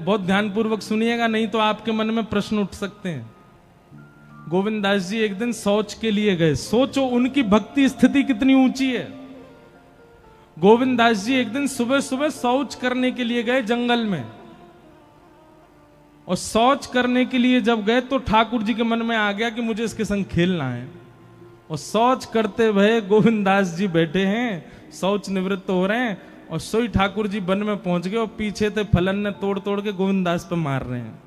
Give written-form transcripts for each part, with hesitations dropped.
बहुत ध्यानपूर्वक सुनिएगा, नहीं तो आपके मन में प्रश्न उठ सकते हैं। गोविंद दास जी एक दिन शौच के लिए गए। सोचो उनकी भक्ति स्थिति कितनी ऊंची है। गोविंद दास जी एक दिन सुबह सुबह शौच करने के लिए गए जंगल में, और शौच करने के लिए जब गए तो ठाकुर जी के मन में आ गया कि मुझे इसके संग खेलना है। और शौच करते हुए गोविंद दास जी बैठे हैं, शौच निवृत्त हो रहे हैं, और सोई ठाकुर जी वन में पहुंच गए और पीछे थे फलन ने तोड़ तोड़ के गोविंद दास पे मार रहे हैं।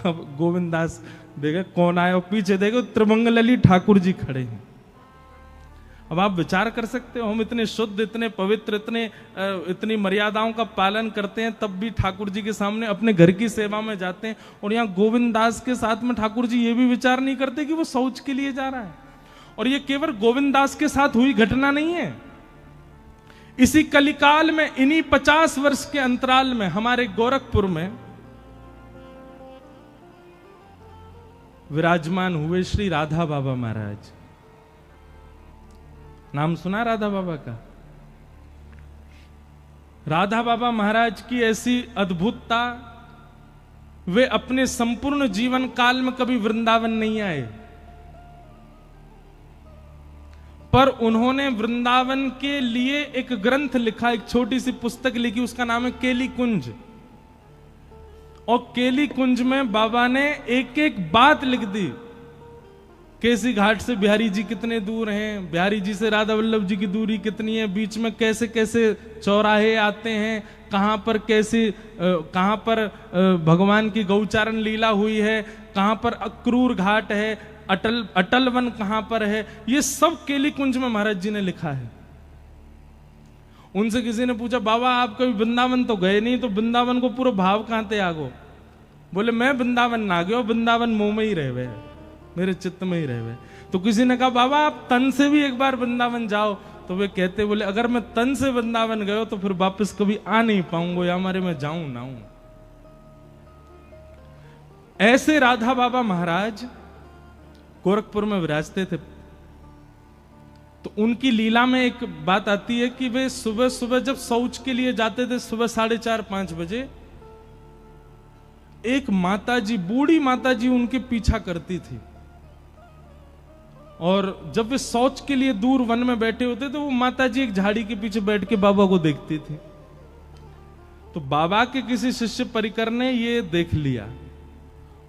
अब गोविंद दास देखे कौन आया, और पीछे देखो त्रिमंगल ठाकुर जी खड़े हैं। अब आप विचार कर सकते हो, हम इतने शुद्ध, इतने पवित्र, इतनी मर्यादाओं का पालन करते हैं, तब भी ठाकुर जी के सामने अपने घर की सेवा में जाते हैं, और यहाँ गोविंद दास के साथ में ठाकुर जी ये भी विचार नहीं करते कि वो शौच के लिए जा रहा है। और ये केवल गोविंद दास के साथ हुई घटना नहीं है। इसी कलिकाल में, इन्हीं 50 वर्ष के अंतराल में हमारे गोरखपुर में विराजमान हुए श्री राधा बाबा महाराज। नाम सुना राधा बाबा का? राधा बाबा महाराज की ऐसी अद्भुतता, वे अपने संपूर्ण जीवन काल में कभी वृंदावन नहीं आए, पर उन्होंने वृंदावन के लिए एक ग्रंथ लिखा, एक छोटी सी पुस्तक लिखी, उसका नाम है केली कुंज। और केली कुंज में बाबा ने एक एक बात लिख दी। केसी घाट से बिहारी जी कितने दूर हैं, बिहारी जी से राधा वल्लभ जी की दूरी कितनी है, बीच में कैसे कैसे चौराहे आते हैं, कहां पर भगवान की गौचारण लीला हुई है, कहां पर अक्रूर घाट है, अटल वन कहां पर है, ये सब केली कुंज में महाराज जी ने लिखा है। उनसे किसी ने पूछा, बाबा आप कभी वृंदावन तो गए नहीं, तो वृंदावन को पूरा भाव कहां थे आगो? बोले मैं वृंदावन ना गयो, वृंदावन मुंह में ही रह गए, मेरे चित्त में ही रह गए। तो किसी ने कहा बाबा आप तन से भी एक बार वृंदावन जाओ, तो वे कहते बोले अगर मैं तन से वृंदावन गयो तो फिर वापस कभी आ नहीं पाऊंगा, या हमारे मैं जाऊं ना हूं। ऐसे राधा बाबा महाराज गोरखपुर में विराजते थे। तो उनकी लीला में एक बात आती है कि वे सुबह सुबह जब शौच के लिए जाते थे, सुबह 4:30-5 बजे, एक माताजी, बूढ़ी माताजी उनके पीछा करती थी। और जब वे शौच के लिए दूर वन में बैठे होते तो वो माताजी एक झाड़ी के पीछे बैठ के बाबा को देखती थी। तो बाबा के किसी शिष्य परिकर ने ये देख लिया,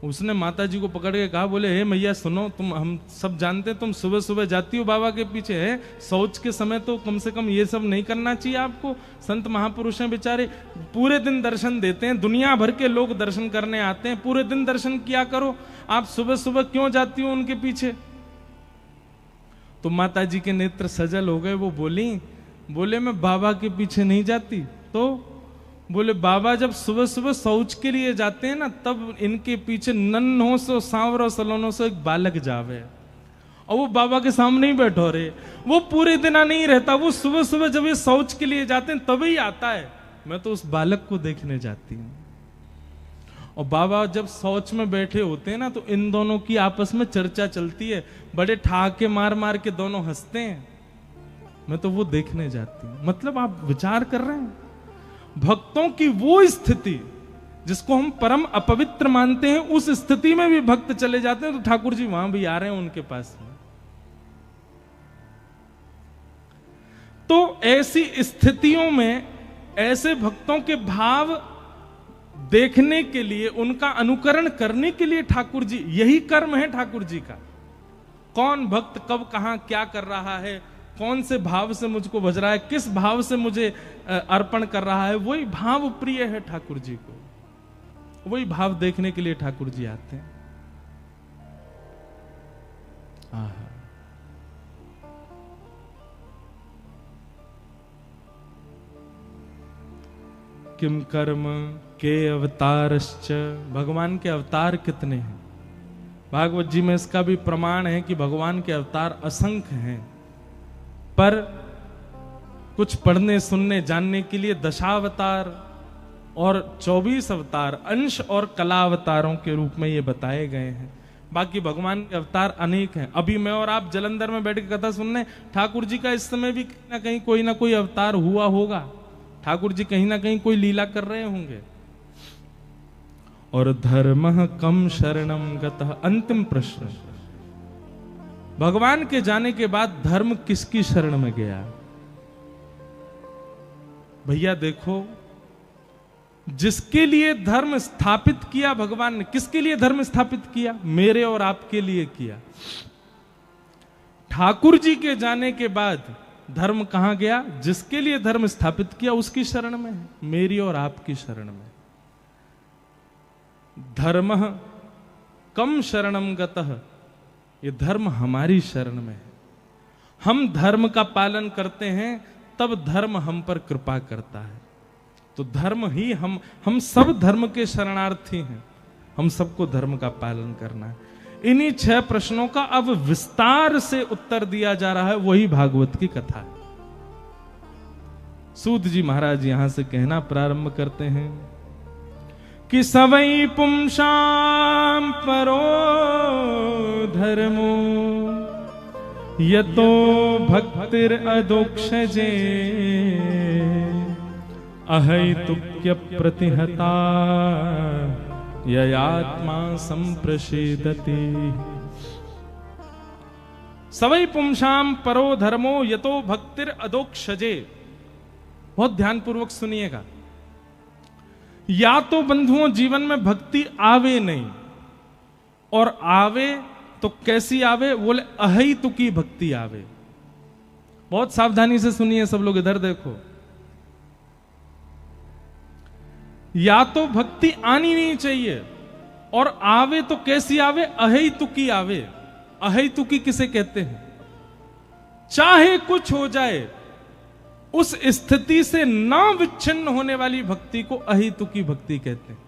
उसने माताजी को पकड़ के कहा, बोले हे मैया सुनो, हम सब जानते हैं तुम सुबह सुबह जाती हो बाबा के पीछे, है शौच के समय तो कम से कम ये सब नहीं करना चाहिए आपको। संत महापुरुष हैं बेचारे, पूरे दिन दर्शन देते हैं, दुनिया भर के लोग दर्शन करने आते हैं, पूरे दिन दर्शन किया करो, आप सुबह सुबह क्यों जाती हो उनके पीछे? तो माताजी के नेत्र सजल हो गए, वो बोले मैं बाबा के पीछे नहीं जाती। तो बोले बाबा जब सुबह सुबह शौच के लिए जाते हैं ना, तब इनके पीछे नन्हों से सांवरों सलोनों से एक बालक जावे, और वो बाबा के सामने ही बैठो रहे। वो पूरे दिन नहीं रहता, वो सुबह सुबह जब ये शौच के लिए जाते हैं तभी आता है। मैं तो उस बालक को देखने जाती हूँ। और बाबा जब शौच में बैठे होते हैं ना, तो इन दोनों की आपस में चर्चा चलती है, बड़े ठहाके मार मार के दोनों हंसते हैं। मैं तो वो देखने जाती हूँ। मतलब आप विचार कर रहे हैं, भक्तों की वो स्थिति जिसको हम परम अपवित्र मानते हैं, उस स्थिति में भी भक्त चले जाते हैं, तो ठाकुर जी वहां भी आ रहे हैं उनके पास में। तो ऐसी स्थितियों में ऐसे भक्तों के भाव देखने के लिए, उनका अनुकरण करने के लिए ठाकुर जी, यही कर्म है ठाकुर जी का। कौन भक्त कब कहां क्या कर रहा है, कौन से भाव से मुझको भज रहा है, किस भाव से मुझे अर्पण कर रहा है, वही भाव प्रिय है ठाकुर जी को। वही भाव देखने के लिए ठाकुर जी आते हैं। किम कर्म के अवतारश्च, भगवान के अवतार कितने हैं? भागवत जी में इसका भी प्रमाण है कि भगवान के अवतार असंख्य हैं, पर कुछ पढ़ने सुनने जानने के लिए दशावतार और 24 अवतार अंश और कला अवतारों के रूप में ये बताए गए हैं। बाकी भगवान के अवतार अनेक हैं। अभी मैं और आप जलंधर में बैठ के कथा सुनने, ठाकुर जी का इस समय भी कहीं ना कहीं कोई ना कोई अवतार हुआ होगा। ठाकुर जी कहीं ना कहीं कोई लीला कर रहे होंगे। और धर्मः कम शरणम गतः। अंतिम प्रश्न, भगवान के जाने के बाद धर्म किसकी शरण में गया? भैया देखो, जिसके लिए धर्म स्थापित किया भगवान ने, किसके लिए धर्म स्थापित किया? मेरे और आपके लिए किया। ठाकुर जी के जाने के बाद धर्म कहां गया? जिसके लिए धर्म स्थापित किया उसकी शरण में है, मेरी और आपकी शरण में। धर्मः कम शरणम गतः, ये धर्म हमारी शरण में है। हम धर्म का पालन करते हैं तब धर्म हम पर कृपा करता है। तो धर्म ही हम सब धर्म के शरणार्थी हैं। हम सबको धर्म का पालन करना है। इन्हीं 6 प्रश्नों का अब विस्तार से उत्तर दिया जा रहा है, वही भागवत की कथा है। सूत जी महाराज यहां से कहना प्रारंभ करते हैं कि सवै पुंसाम परो धर्मो यतो भक्तिर अदोक्षजे अहैतुक्य प्रतिहता ययात्मा संप्रसेदति। सवै पुंसाम परो धर्मो यतो भक्तिर अदोक्षजे। बहुत ध्यानपूर्वक सुनिएगा। या तो बंधुओं जीवन में भक्ति आवे नहीं, और आवे तो कैसी आवे? बोले अहैतुकी भक्ति आवे। बहुत सावधानी से सुनिए सब लोग, इधर देखो। या तो भक्ति आनी नहीं चाहिए, और आवे तो कैसी आवे? अहैतुकी आवे। अहैतुकी किसे कहते हैं? चाहे कुछ हो जाए उस स्थिति से न विच्छिन्न होने वाली भक्ति को अहैतुकी भक्ति कहते हैं।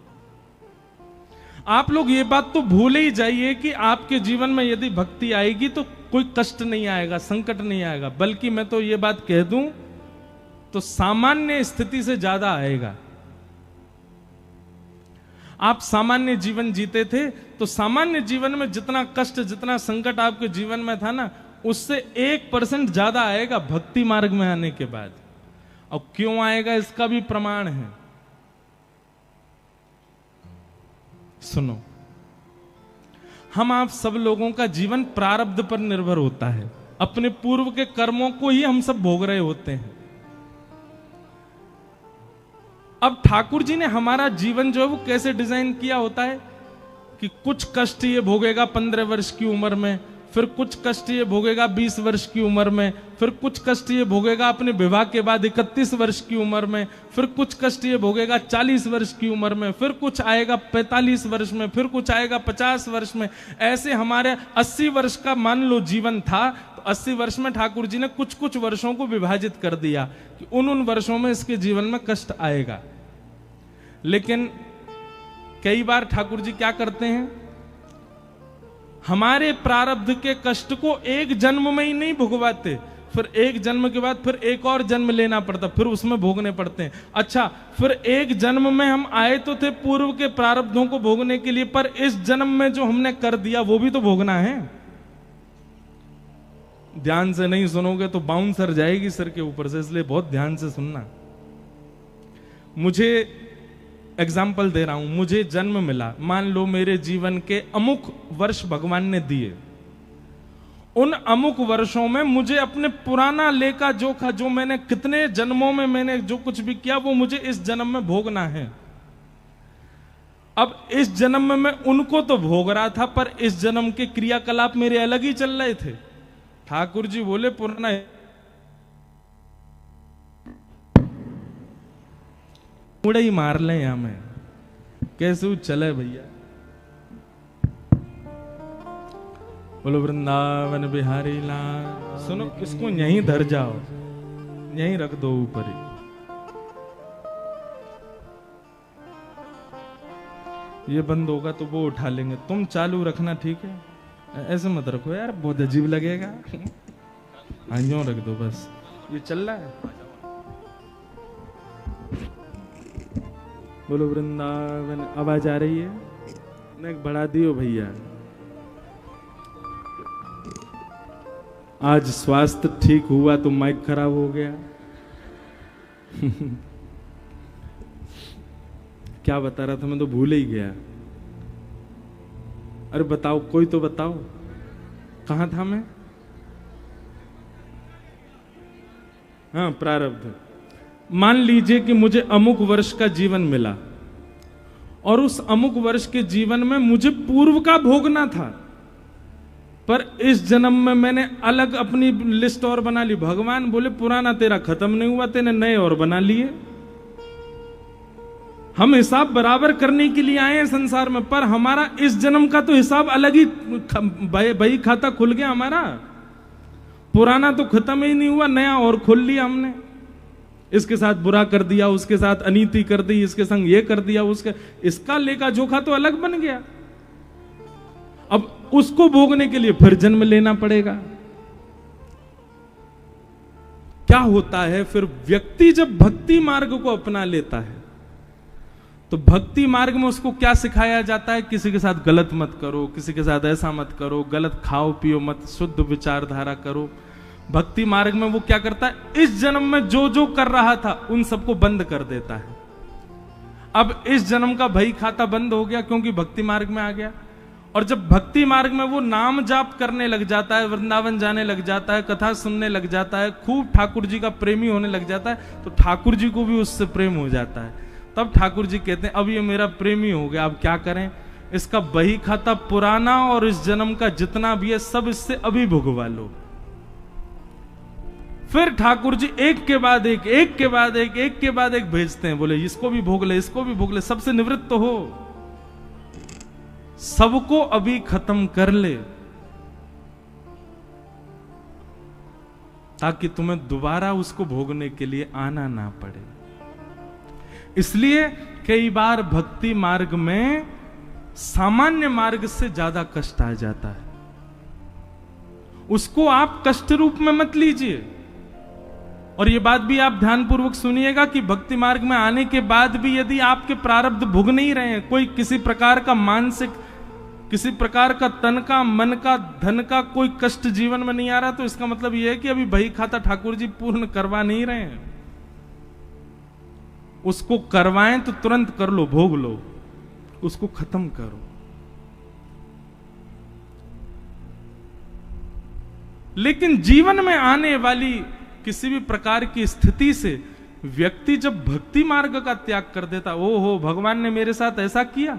आप लोग ये बात तो भूले ही जाइए कि आपके जीवन में यदि भक्ति आएगी तो कोई कष्ट नहीं आएगा, संकट नहीं आएगा, बल्कि मैं तो ये बात कह दूं तो सामान्य स्थिति से ज्यादा आएगा। आप सामान्य जीवन जीते थे तो सामान्य जीवन में जितना कष्ट, जितना संकट आपके जीवन में था ना, उससे 1% ज्यादा आएगा भक्ति मार्ग में आने के बाद। और क्यों आएगा इसका भी प्रमाण है। सुनो, हम आप सब लोगों का जीवन प्रारब्ध पर निर्भर होता है। अपने पूर्व के कर्मों को ही हम सब भोग रहे होते हैं। अब ठाकुर जी ने हमारा जीवन जो है वो कैसे डिजाइन किया होता है कि कुछ कष्ट ये भोगेगा 15 वर्ष की उम्र में, फिर कुछ कष्ट ये भोगेगा 20 वर्ष की उम्र में, फिर कुछ कष्ट ये भोगेगा अपने विवाह के बाद 31 वर्ष की उम्र में, फिर कुछ कष्ट ये भोगेगा 40 वर्ष की उम्र में, फिर कुछ आएगा 45 वर्ष में, फिर कुछ आएगा 50 वर्ष में। ऐसे हमारे 80 वर्ष का मान लो जीवन था, तो 80 वर्ष में ठाकुर जी ने कुछ कुछ वर्षों को विभाजित कर दिया कि उन वर्षों में इसके जीवन में कष्ट आएगा। लेकिन कई बार ठाकुर जी क्या करते हैं, हमारे प्रारब्ध के कष्ट को एक जन्म में ही नहीं भुगवाते, फिर एक जन्म के बाद फिर एक और जन्म लेना पड़ता, फिर उसमें भोगने पड़ते हैं। अच्छा, फिर एक जन्म में हम आए तो थे पूर्व के प्रारब्धों को भोगने के लिए, पर इस जन्म में जो हमने कर दिया वो भी तो भोगना है। ध्यान से नहीं सुनोगे तो बाउंसर जाएगी सिर के ऊपर से, इसलिए बहुत ध्यान से सुनना। मुझे एग्जाम्पल दे रहा हूं, मुझे जन्म मिला, मान लो मेरे जीवन के अमुक वर्ष भगवान ने दिए। उन अमुक वर्षों में मुझे अपने पुराना लेखा जोखा, जो मैंने कितने जन्मों में मैंने जो कुछ भी किया, वो मुझे इस जन्म में भोगना है। अब इस जन्म में मैं उनको तो भोग रहा था, पर इस जन्म के क्रियाकलाप मेरे अलग ही चल रहे थे। ठाकुर जी बोले पुराना मुड़ा ही मार ले, यहां में कैसे चले भैया। बोलो वृंदावन बिहारी लाल। सुनो, इसको यहीं धर जाओ, यहीं रख दो ऊपर ही। ये बंद होगा तो वो उठा लेंगे, तुम चालू रखना, ठीक है? ऐसे मत रखो यार, बहुत अजीब लगेगा। हाँ, यूं रख दो बस। ये चल रहा है। बोलो वृंदावन। आवाज आ रही है? नेक बढ़ा दियो भैया। आज स्वास्थ्य ठीक हुआ तो माइक खराब हो गया। क्या बता रहा था मैं तो भूल ही गया। अरे बताओ, कोई तो बताओ, कहां था मैं? हाँ, प्रारब्ध। मान लीजिए कि मुझे अमुक वर्ष का जीवन मिला और उस अमुक वर्ष के जीवन में मुझे पूर्व का भोगना था, पर इस जन्म में मैंने अलग अपनी लिस्ट और बना ली। भगवान बोले पुराना तेरा खत्म नहीं हुआ, तेने नए और बना लिए। हम हिसाब बराबर करने के लिए आए हैं संसार में, पर हमारा इस जन्म का तो हिसाब अलग ही, बही खाता खुल गया हमारा। पुराना तो खत्म ही नहीं हुआ, नया और खोल लिया हमने। इसके साथ बुरा कर दिया, उसके साथ अनीति कर दी, इसके संग ये कर दिया, इसका लेखा जोखा तो अलग बन गया। अब उसको भोगने के लिए फिर जन्म लेना पड़ेगा। क्या होता है फिर, व्यक्ति जब भक्ति मार्ग को अपना लेता है तो भक्ति मार्ग में उसको क्या सिखाया जाता है? किसी के साथ गलत मत करो, किसी के साथ ऐसा मत करो, गलत खाओ पियो मत, शुद्ध विचारधारा करो। भक्ति मार्ग में वो क्या करता है, इस जन्म में जो जो कर रहा था उन सबको बंद कर देता है। अब इस जन्म का भई खाता बंद हो गया क्योंकि भक्ति मार्ग में आ गया। और जब भक्ति मार्ग में वो नाम जाप करने लग जाता है, वृंदावन जाने लग जाता है, कथा सुनने लग जाता है, खूब ठाकुर जी का प्रेमी होने लग जाता है, तो ठाकुर जी को भी उससे प्रेम हो जाता है। तब ठाकुर जी कहते हैं अब ये मेरा प्रेमी हो गया, अब क्या करें, इसका बही खाता पुराना और इस जन्म का जितना भी है सब इससे अभी भुगवा लो। फिर ठाकुर जी एक के बाद एक, एक के बाद एक, एक के बाद एक भेजते हैं, बोले इसको भी भोग ले, इसको भी भोग ले, सबसे निवृत्त हो, सबको अभी खत्म कर ले, ताकि तुम्हें दोबारा उसको भोगने के लिए आना ना पड़े। इसलिए कई बार भक्ति मार्ग में सामान्य मार्ग से ज्यादा कष्ट आ जाता है। उसको आप कष्ट रूप में मत लीजिए। और ये बात भी आप ध्यानपूर्वक सुनिएगा कि भक्ति मार्ग में आने के बाद भी यदि आपके प्रारब्ध भुग नहीं रहे हैं, कोई किसी प्रकार का मानसिक, किसी प्रकार का तन का, मन का, धन का कोई कष्ट जीवन में नहीं आ रहा, तो इसका मतलब यह है कि अभी बही खाता ठाकुर जी पूर्ण करवा नहीं रहे हैं। उसको करवाएं तो तुरंत कर लो, भोग लो, उसको खत्म करो। लेकिन जीवन में आने वाली किसी भी प्रकार की स्थिति से व्यक्ति जब भक्ति मार्ग का त्याग कर देता, ओहो भगवान ने मेरे साथ ऐसा किया,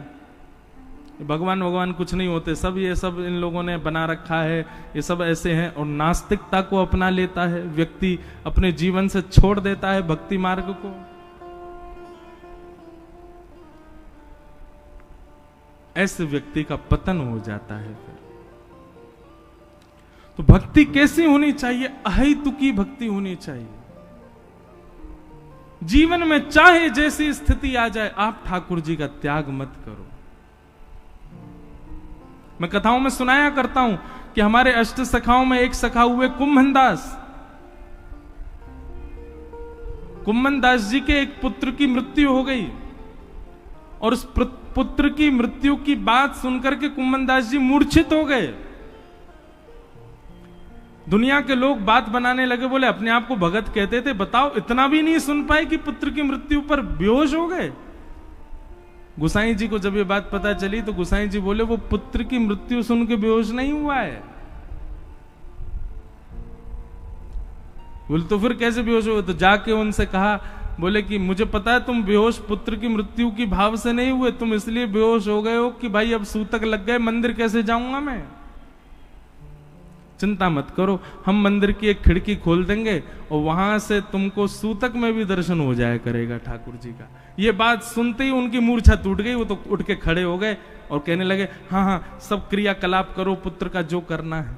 भगवान कुछ नहीं होते, सब ये सब इन लोगों ने बना रखा है, ये सब ऐसे हैं, और नास्तिकता को अपना लेता है व्यक्ति, अपने जीवन से छोड़ देता है भक्ति मार्ग को। ऐसे व्यक्ति का पतन हो जाता है। फिर तो भक्ति कैसी होनी चाहिए? अहेतुकी भक्ति होनी चाहिए। जीवन में चाहे जैसी स्थिति आ जाए, आप ठाकुर जी का त्याग मत करो। मैं कथाओं में सुनाया करता हूं कि हमारे अष्ट सखाओं में एक सखा हुए कुम्भनदास। कुम्भनदास जी के एक पुत्र की मृत्यु हो गई, और उस पुत्र की मृत्यु की बात सुनकर के कुम्भनदास जी मूर्छित हो गए। दुनिया के लोग बात बनाने लगे, बोले अपने आप को भगत कहते थे, बताओ इतना भी नहीं सुन पाए कि पुत्र की मृत्यु पर बेहोश हो गए। गुसाई जी को जब ये बात पता चली तो गुसाई जी बोले वो पुत्र की मृत्यु सुन के बेहोश नहीं हुआ है। बोले तो फिर कैसे बेहोश हुए? तो जाके उनसे कहा, बोले कि मुझे पता है तुम बेहोश पुत्र की मृत्यु की भाव से नहीं हुए, तुम इसलिए बेहोश हो गए हो कि भाई अब सूतक लग गए, मंदिर कैसे जाऊंगा मैं। चिंता मत करो, हम मंदिर की एक खिड़की खोल देंगे और वहां से तुमको सूतक में भी दर्शन हो जाया करेगा ठाकुर जी का। ये बात सुनते ही उनकी मूर्छा टूट गई, वो तो उठ के खड़े हो गए और कहने लगे हाँ हाँ सब क्रियाकलाप करो, पुत्र का जो करना है।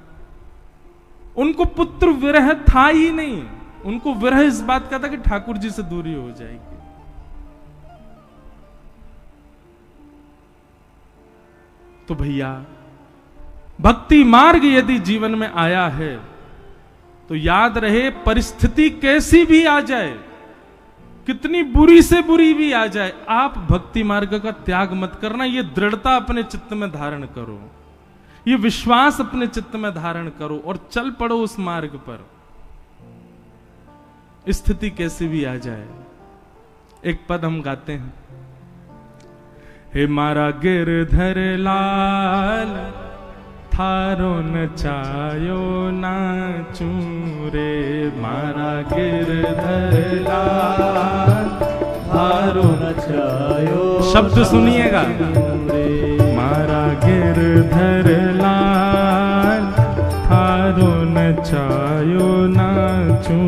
उनको पुत्र विरह था ही नहीं, उनको विरह इस बात का था कि ठाकुर जी से दूरी हो जाएगी। तो भैया भक्ति मार्ग यदि जीवन में आया है तो याद रहे, परिस्थिति कैसी भी आ जाए, कितनी बुरी से बुरी भी आ जाए, आप भक्ति मार्ग का त्याग मत करना। ये दृढ़ता अपने चित्त में धारण करो, ये विश्वास अपने चित्त में धारण करो और चल पड़ो उस मार्ग पर, स्थिति कैसी भी आ जाए। एक पद हम गाते हैं, हे मारा गिरधर लाल थारो नचायो नाचू रे, मारा गिरधर लाल थारो नचायो। शब्द सुनिएगा, मारा गिरधर लाल थारो नचायो नाचू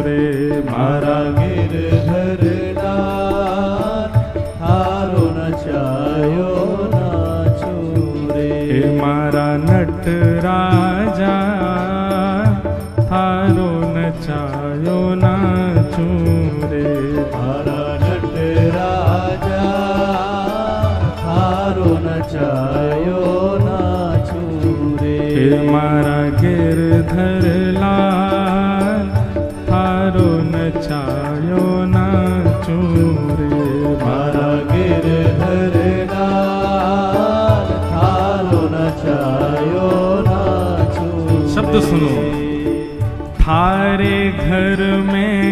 रे, मारा गिरधर लाल थारो नचायो नाचू रे। हे मारा नट राजा थारो नचायो नाचू रे, मारा नट राजा थारो नचायो नाचू रे। हे मारा गिरधर लाल थारो नचायो नाचू रे, मारा गिरधर लाल थारो नचायो नाचू। शब्द सुनो, थारे घर में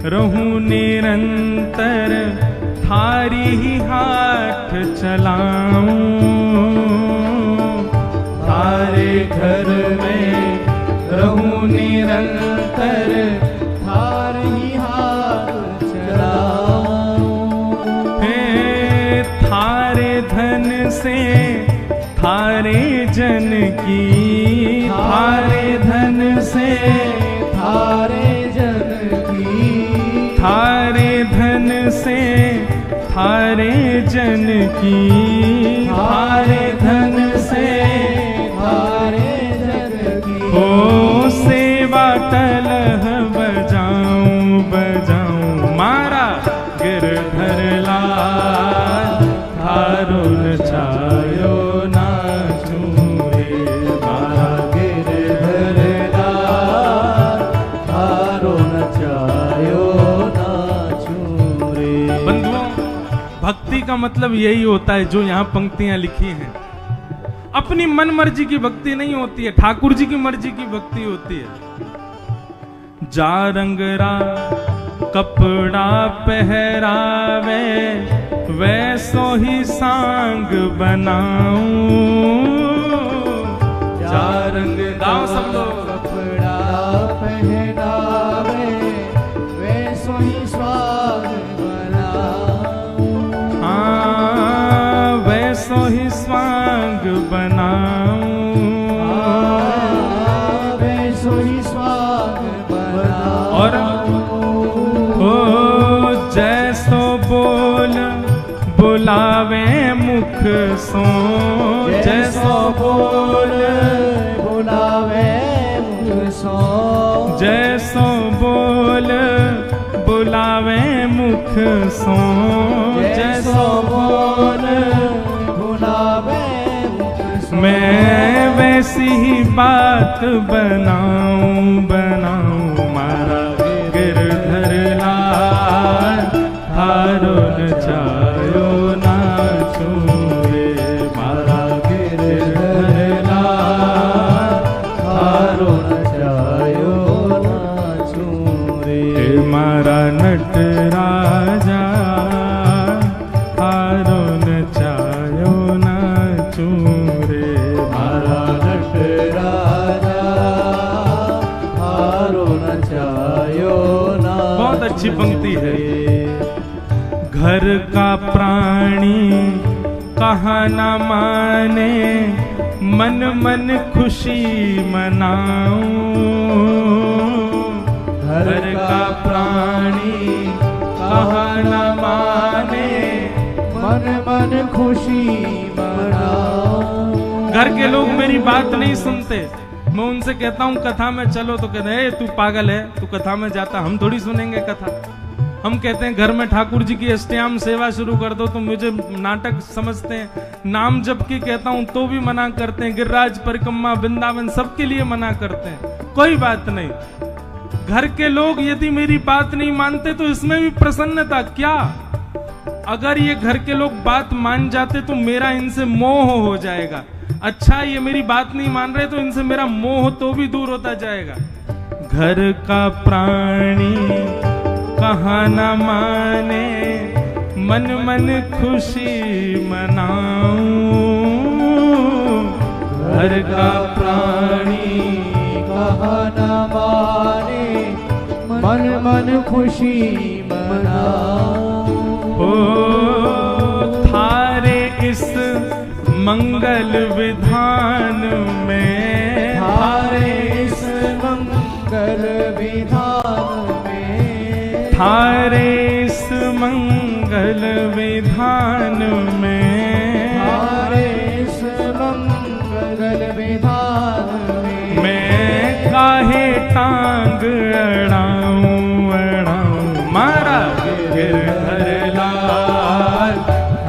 रहूं निरंतर, थारी ही हाथ चलाऊं। थारे घर में रहूं निरंतर, थारी ही हाथ चलाऊं। हे थारे धन से थारे जन की, थारे धन से थारे जन की, थारे धन से थारे जन की, थारे धन से थारे जन की। ओ सेवा टलह बजाऊं बजाऊं, मारा गिरधर लाल थारो नचायो नाचू रे, मारा गिरधर लाल थारो नचायो नाचू रे। बंधुओं, भक्ति का मतलब यही होता है जो यहाँ पंक्तियां लिखी हैं। अपनी मन मर्जी की भक्ति नहीं होती है, ठाकुर जी की मर्जी की भक्ति होती है। जा रंगरा कपड़ा पहरावे, वैसो ही सांग बनाऊं। जा रंग गाओ सब लोग, कपड़ा पहरावे वैसो ही स्वाग बनाऊं। हाँ, वैसो ही स्वाग बनाऊं, वैसो ही स्वाग बनाऊं। और ओ जैसो बोल बुलावे मुख सो, जैसो बोल बुलावे मुख सो, जैसो बोल बुलावे मुख सो, जैसो बोल बुलावे मुख सो। मैं वैसी ही बात बनाऊं बनाऊं, मारा गिरधर लाल थारो नचायो नाचू रे, मारा गिरधर लाल थारो नचायो नाचू रे। मारा नट राजा थारो नचायो नाचू रे, मारा नट राजा थारो नचायो नाचू। बहुत अच्छी पंक्ति है। घर का प्राणी कहाँ न माने, मन मन खुशी मनाऊं। घर का प्राणी कहाँ न माने, मन मन खुशी मनाऊं। घर के लोग मेरी बात नहीं सुनते, मैं उनसे कहता हूँ कथा में चलो तो कहते हैं तू पागल है, तू कथा में जाता, हम थोड़ी सुनेंगे कथा। हम कहते हैं घर में ठाकुर जी की अष्टयाम सेवा शुरू कर दो, तो मुझे नाटक समझते हैं। नाम जप की कहता हूं तो भी मना करते हैं। गिरिराज परिक्रमा वृंदावन सबके लिए मना करते हैं, कोई बात नहीं। घर के लोग यदि मेरी बात नहीं मानते तो इसमें भी प्रसन्नता क्या। अगर ये घर के लोग बात मान जाते तो मेरा इनसे मोह हो जाएगा। अच्छा ये मेरी बात नहीं मान रहे तो इनसे मेरा मोह तो भी दूर होता जाएगा। घर का प्राणी कहाँ न माने, मन मन खुशी मनाऊं, घर का प्राणी कहा न माने, मन मन खुशी मनाऊं। ओ थारे इस मंगल विधान में, थारे इस मंगल विधान में, थारे इस मंगल विधान में, थारे इस मंगल विधान में, मैं काहे टांग अड़ाऊं अड़ाऊं। मारा गिरधर लाल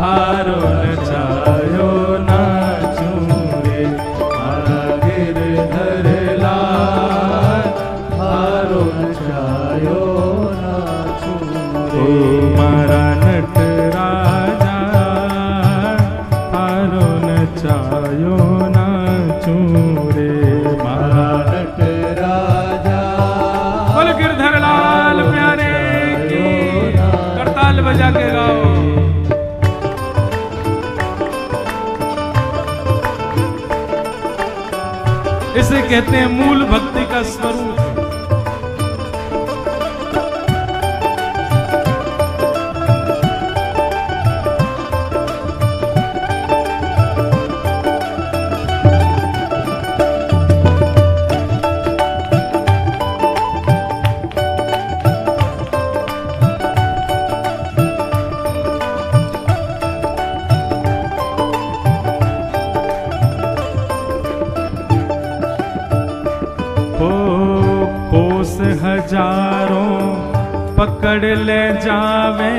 हारो नचायो नाचूं रे, मारा गिरधर लाल हारो नचायो नाचूं रे। ओ मारा नट राजा हारो नचायो नाचूं रे, मारा नट राजा बोल गिरधर लाल प्यारे की, करताल बजा के गाओ। इसे कहते हैं मूल भक्ति का स्वरूप। हजारों पकड़ ले जावे,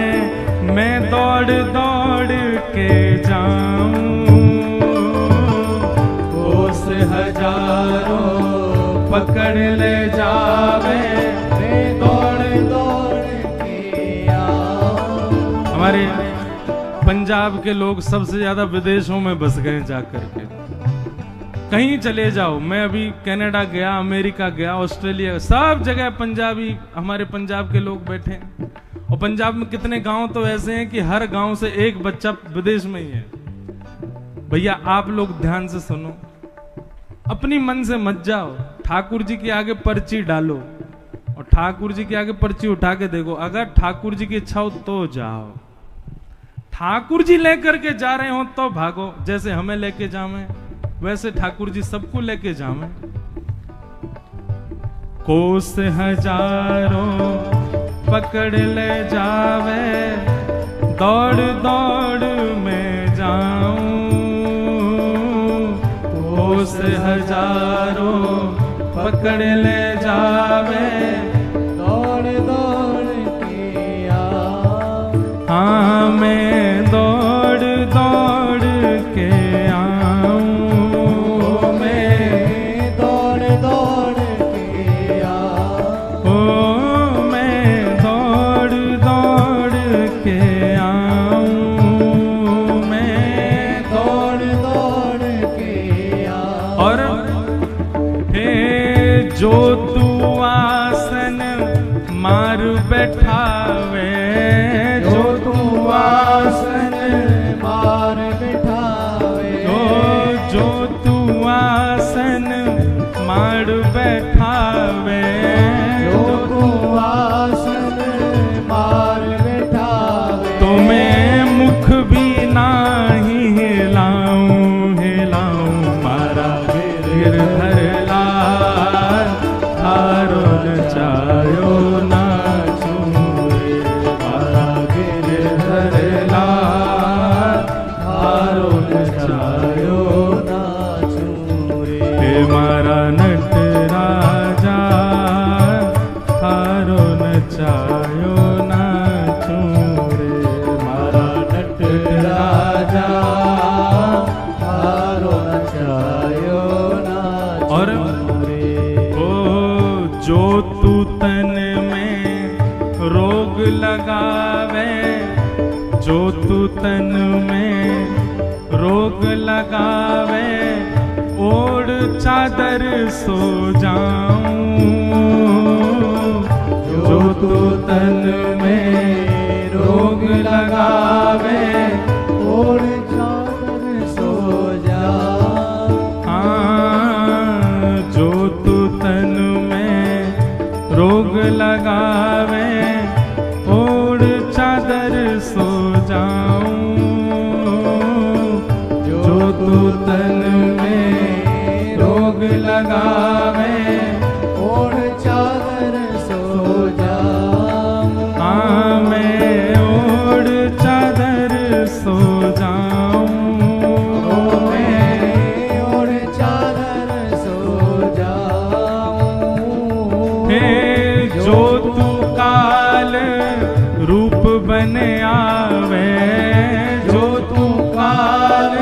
मैं दौड़ दौड़ के जाऊं। कोस हजारों पकड़ ले जावे, मैं दौड़ दौड़ के आऊं। हमारे पंजाब के लोग सबसे ज्यादा विदेशों में बस गए जाकर के। कहीं चले जाओ, मैं अभी कनाडा गया, अमेरिका गया, ऑस्ट्रेलिया, सब जगह पंजाबी, हमारे पंजाब के लोग बैठे हैं। और पंजाब में कितने गांव तो ऐसे हैं कि हर गांव से एक बच्चा विदेश में ही है। भैया आप लोग ध्यान से सुनो, अपनी मन से मत जाओ, ठाकुर जी के आगे पर्ची डालो और ठाकुर जी के आगे पर्ची उठा के देखो, अगर ठाकुर जी की इच्छा हो तो जाओ, ठाकुर जी लेकर के जा रहे हो तो भागो। जैसे हमें लेके जावे वैसे ठाकुर जी सबको लेके जावे। कोस हजारों पकड़ ले जावे, दौड़ दौड़ में जाऊं। कोस हजारों पकड़ ले जावे, दौड़ दौड़ के आऊं। हाँ मैं दौड़ दौड़ के आऊं, मैं दौड़ दौड़ के आऊं। ओ मैं दौड़ दौड़ के आऊं, मैं दौड़ दौड़ के आऊं। और हे जो तू आसन मार बैठावे, जो तू आसन मार बैठावे, जो तू आसन मार बैठावे, जो तू आसन मार बैठावे, तो मैं मुख भी नाही हिलाऊं हिलाऊं। मारा गिरधर लाल हारो नचायो नाचूं रे, मारा गिरधर लाल हारो नचायो नाचूं रे। हे मारा नट राजा हारो नचायो नाचूं रे, मारा नट राजा हारो नचायो नाचूं रे। ओ जो तू तन में रोग लगावे, जो तू तन में रोग लगावे, ओढ़ चादर सो जाऊं। जो तू तन में रोग लगावे, ओढ़ चादर सो जा। हाँ जो तू तन में रोग लगावे, ओढ़ चादर सो जाऊं। जो तू तन में रोग लगावे, ओढ़ चादर सो जा। हाँ मैं ओढ़ चादर सो जाऊं। मैं ओढ़ चादर सो जाऊं। हे जो तू काल रूप बने आवे, जो तू काल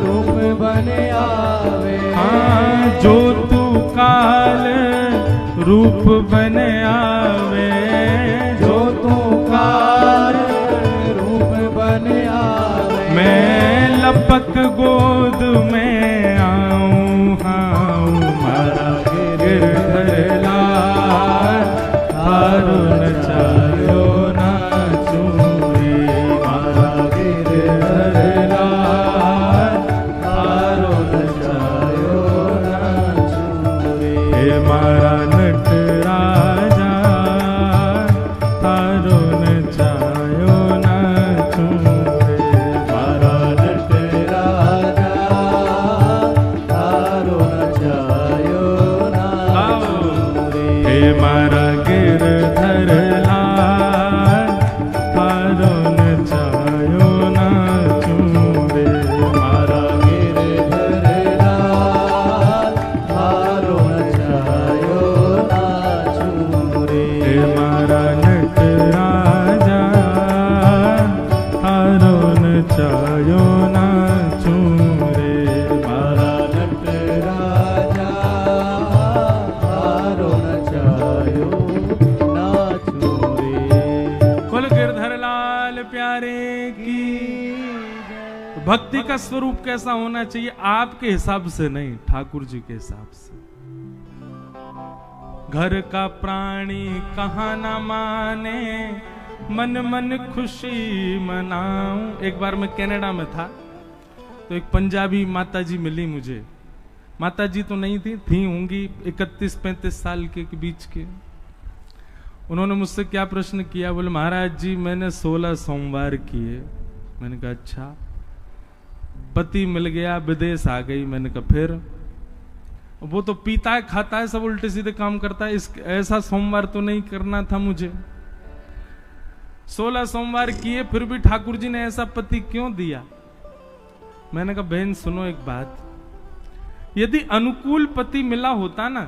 रूप बने आवे। हाँ जो तू काल रूप बने आवे, जो तू काल रूप बने आवे। मैं लपक गोद में आऊं। हाँ मारा गिरधर लाल, हारो नचायो नाचूं रे। मारा गिरधर लाल, हारो नचायो नाचूं रे। हे मारा नटराजा, हारो नचायो नाचूं रे। मारा नटराजा, तारो नचायो नाचूं रे। हे मारा गिरधर लाल, हारो नचायो नाचूं रे। मारा गिरधर लाल, तारो नचायो नाचूं रे। हे मारा नटराजा, हारो नचायो नाचूं रे। मारा नटराजा, तारो नचायो नाचूं रे। कुल गिरधर लाल प्यारे की। भक्ति का स्वरूप कैसा होना चाहिए? आपके हिसाब से नहीं, ठाकुर जी के हिसाब से। घर का प्राणी कहाँ ना माने, मन मन खुशी मनाऊं। एक बार मैं कनाडा में था, तो एक पंजाबी माताजी मिली मुझे। माताजी तो नहीं थी होंगी 31-35 साल के बीच के। उन्होंने मुझसे क्या प्रश्न किया, बोले महाराज जी मैंने 16 सोमवार किए। मैंने कहा अच्छा। पति मिल गया, विदेश आ गई। मैंने कहा फिर? वो तो पीता है खाता है, सब उल्टे सीधे काम करता है, ऐसा सोमवार तो नहीं करना था मुझे। 16 सोमवार किए, फिर भी ठाकुर जी ने ऐसा पति क्यों दिया? मैंने कहा बहन सुनो एक बात, यदि अनुकूल पति मिला होता ना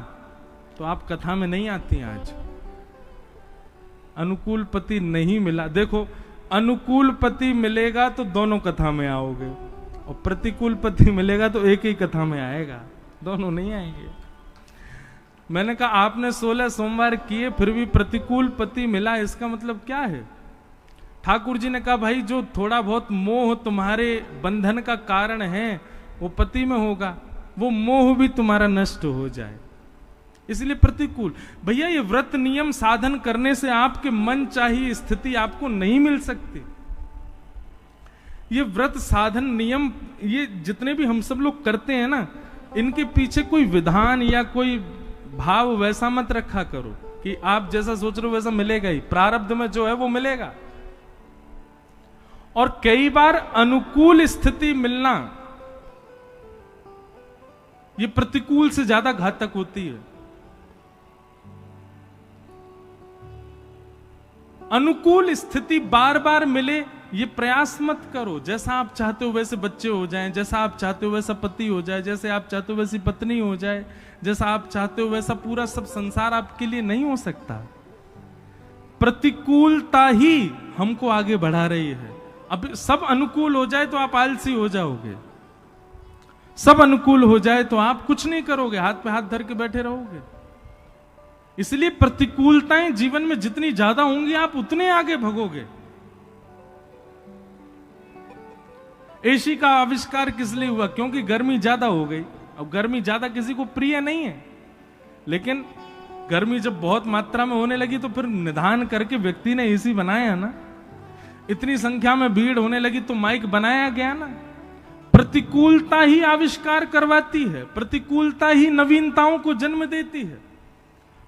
तो आप कथा में नहीं आती आज। अनुकूल पति नहीं मिला। देखो अनुकूल पति मिलेगा तो दोनों कथा में आओगे, और प्रतिकूल पति मिलेगा तो एक ही कथा में आएगा, दोनों नहीं आएंगे। मैंने कहा आपने 16 सोमवार किए फिर भी प्रतिकूल पति मिला, इसका मतलब क्या है? ठाकुर जी ने कहा भाई जो थोड़ा बहुत मोह तुम्हारे बंधन का कारण है वो पति में होगा, वो मोह भी तुम्हारा नष्ट हो जाए, इसलिए प्रतिकूल। भैया ये व्रत नियम साधन करने से आपके मन चाहिए स्थिति आपको नहीं मिल सकती। ये व्रत साधन नियम ये जितने भी हम सब लोग करते हैं ना, इनके पीछे कोई विधान या कोई भाव वैसा मत रखा करो कि आप जैसा सोच रहे हो वैसा मिलेगा ही। प्रारब्ध में जो है वो मिलेगा। और कई बार अनुकूल स्थिति मिलना ये प्रतिकूल से ज्यादा घातक होती है। अनुकूल स्थिति बार बार मिले ये प्रयास मत करो। जैसा आप चाहते हो वैसे बच्चे हो जाएं, जैसा आप चाहते हो वैसा पति हो जाए, जैसे आप चाहते हो वैसी पत्नी हो जाए, जैसा आप चाहते हो वैसा पूरा सब संसार आपके लिए नहीं हो सकता। प्रतिकूलता ही हमको आगे बढ़ा रही है। अब सब अनुकूल हो जाए तो आप आलसी हो जाओगे, सब अनुकूल हो जाए तो आप कुछ नहीं करोगे, हाथ पे हाथ धर के बैठे रहोगे। इसलिए प्रतिकूलताएं जीवन में जितनी ज्यादा होंगी आप उतने आगे भगोगे। एसी का आविष्कार किस लिए हुआ? क्योंकि गर्मी ज्यादा हो गई। अब गर्मी ज्यादा किसी को प्रिय नहीं है, लेकिन गर्मी जब बहुत मात्रा में होने लगी तो फिर निदान करके व्यक्ति ने एसी बनाया ना। इतनी संख्या में भीड़ होने लगी तो माइक बनाया गया ना। प्रतिकूलता ही आविष्कार करवाती है, प्रतिकूलता ही नवीनताओं को जन्म देती है,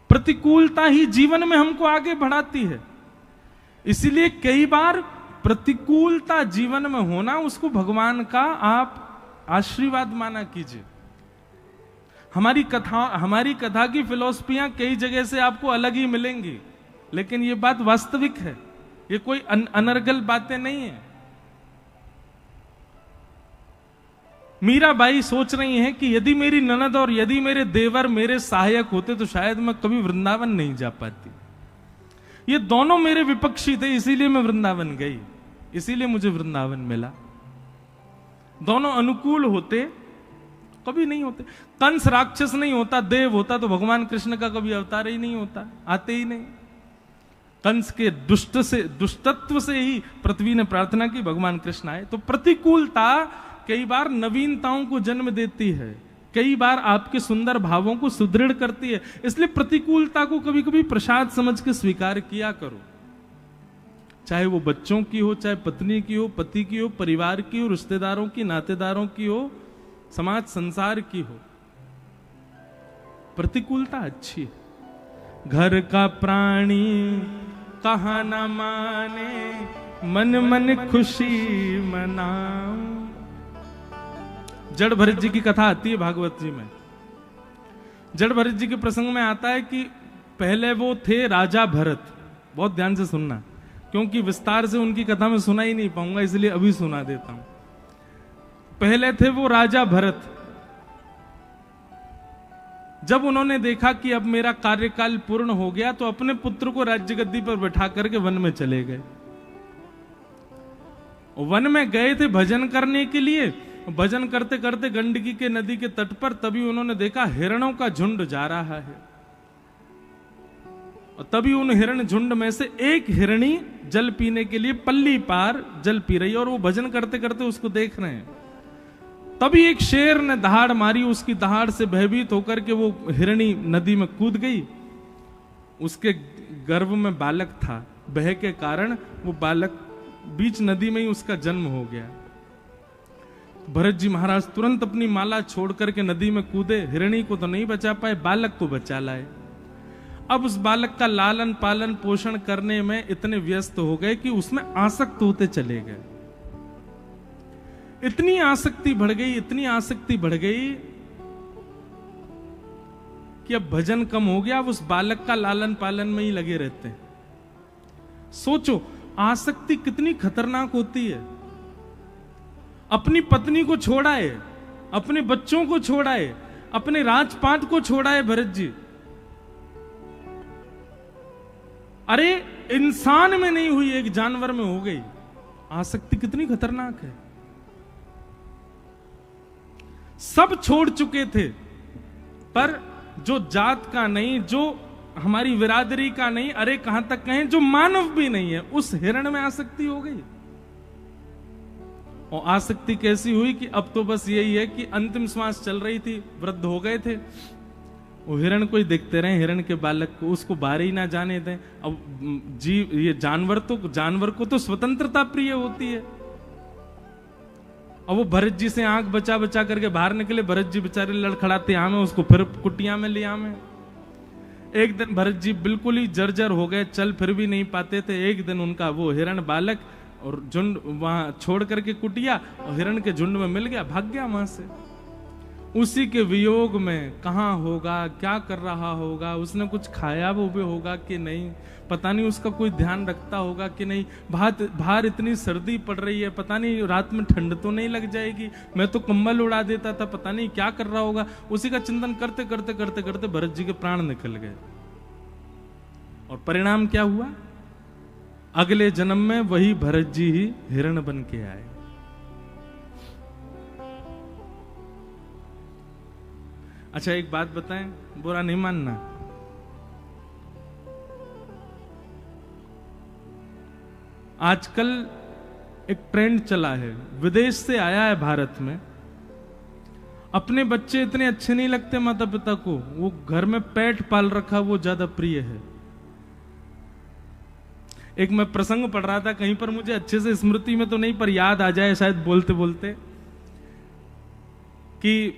प्रतिकूलता ही जीवन में हमको आगे बढ़ाती है। इसलिए कई बार प्रतिकूलता जीवन में होना, उसको भगवान का आप आशीर्वाद माना कीजिए। हमारी कथा की फिलॉसफियां कई जगह से आपको अलग ही मिलेंगी, लेकिन ये बात वास्तविक है, ये कोई अनर्गल बातें नहीं है। मीराबाई सोच रही हैं कि यदि मेरी ननद और यदि मेरे देवर मेरे सहायक होते तो शायद मैं कभी वृंदावन नहीं जा पाती। ये दोनों मेरे विपक्षी थे, इसीलिए मैं वृंदावन गई, इसीलिए मुझे वृंदावन मिला। दोनों अनुकूल होते कभी नहीं होते। कंस राक्षस नहीं होता, देव होता तो भगवान कृष्ण का कभी अवतार ही नहीं होता, आते ही नहीं। कंस के दुष्टत्व से ही पृथ्वी ने प्रार्थना की भगवान कृष्ण आए। तो प्रतिकूलता कई बार नवीनताओं को जन्म देती है, कई बार आपके सुंदर भावों को सुदृढ़ करती है। इसलिए प्रतिकूलता को कभी कभी प्रसाद समझ के स्वीकार किया करो, चाहे वो बच्चों की हो, चाहे पत्नी की हो, पति की हो, परिवार की हो, रिश्तेदारों की, नातेदारों की हो, समाज संसार की हो। प्रतिकूलता अच्छी है। घर का प्राणी कहा न माने, मन मन खुशी मनाऊं। जड़ भरत जी की कथा आती है भागवत जी में। जड़ भरत जी के प्रसंग में आता है कि पहले वो थे राजा भरत। बहुत ध्यान से सुनना, क्योंकि विस्तार से उनकी कथा में सुना ही नहीं पाऊंगा, इसलिए अभी सुना देता हूं। पहले थे वो राजा भरत। जब उन्होंने देखा कि अब मेरा कार्यकाल पूर्ण हो गया, तो अपने पुत्र को राज्य गद्दी पर बैठा करके वन में चले गए। वन में गए थे भजन करने के लिए। भजन करते करते गंडकी के नदी के तट पर तभी उन्होंने देखा हिरणों का झुंड जा रहा है। और तभी उन हिरण झुंड में से एक हिरणी जल पीने के लिए पल्ली पार जल पी रही है, और वो भजन करते करते उसको देख रहे हैं। तभी एक शेर ने दहाड़ मारी, उसकी दहाड़ से भयभीत होकर के वो हिरणी नदी में कूद गई। उसके गर्भ में बालक था, भय के कारण वो बालक बीच नदी में ही उसका जन्म हो गया। भरत जी महाराज तुरंत अपनी माला छोड़ करके नदी में कूदे। हिरणी को तो नहीं बचा पाए, बालक को बचा लाए। अब उस बालक का लालन पालन पोषण करने में इतने व्यस्त हो गए कि उसमें आसक्त होते चले गए। इतनी आसक्ति बढ़ गई, इतनी आसक्ति बढ़ गई कि अब भजन कम हो गया, अब उस बालक का लालन पालन में ही लगे रहते हैं। सोचो आसक्ति कितनी खतरनाक होती है। अपनी पत्नी को छोड़ाए, अपने बच्चों को छोड़ाए, अपने राजपाट को छोड़ाए भरत जी। अरे इंसान में नहीं हुई, एक जानवर में हो गई। आसक्ति कितनी खतरनाक है। सब छोड़ चुके थे, पर जो जात का नहीं, जो हमारी बिरादरी का नहीं, अरे कहां तक कहें जो मानव भी नहीं है, उस हिरण में आसक्ति हो गई। और आसक्ति कैसी हुई कि अब तो बस यही है कि अंतिम श्वास चल रही थी, वृद्ध हो गए थे, वो हिरण को ही देखते रहे, हिरण के बालक को, उसको बाहर ही ना जाने दें। अब जीव, ये जानवर को तो स्वतंत्रता प्रिय होती है। अब वो भरत जी से आंख बचा बचा करके बाहर निकले। भरत जी बेचारे लड़खड़ाते आमे, उसको फिर कुटिया में ले आमे। एक दिन भरत जी बिल्कुल ही जर्जर हो गए, चल फिर भी नहीं पाते थे। एक दिन उनका वो हिरण बालक और झुंड वहां छोड़ करके कुटिया, और हिरण के झुंड में मिल गया, भाग गया वहां से। उसी के वियोग में कहां होगा, क्या कर रहा होगा, उसने कुछ खाया वो भी होगा कि नहीं, पता नहीं, उसका कोई ध्यान रखता होगा कि नहीं। बाहर इतनी सर्दी पड़ रही है, पता नहीं रात में ठंड तो नहीं लग जाएगी, मैं तो कंबल उड़ा देता था, पता नहीं क्या कर रहा होगा। उसी का चिंतन करते करते करते करते भरत जी के प्राण निकल गए। और परिणाम क्या हुआ? अगले जन्म में वही भरत जी ही हिरण बन के आए। अच्छा एक बात बताएं, बुरा नहीं मानना, आजकल एक ट्रेंड चला है, विदेश से आया है भारत में। अपने बच्चे इतने अच्छे नहीं लगते माता पिता को, वो घर में पेट पाल रखा वो ज्यादा प्रिय है। एक मैं प्रसंग पढ़ रहा था कहीं पर, मुझे अच्छे से स्मृति में तो नहीं पर याद आ जाए शायद बोलते बोलते, कि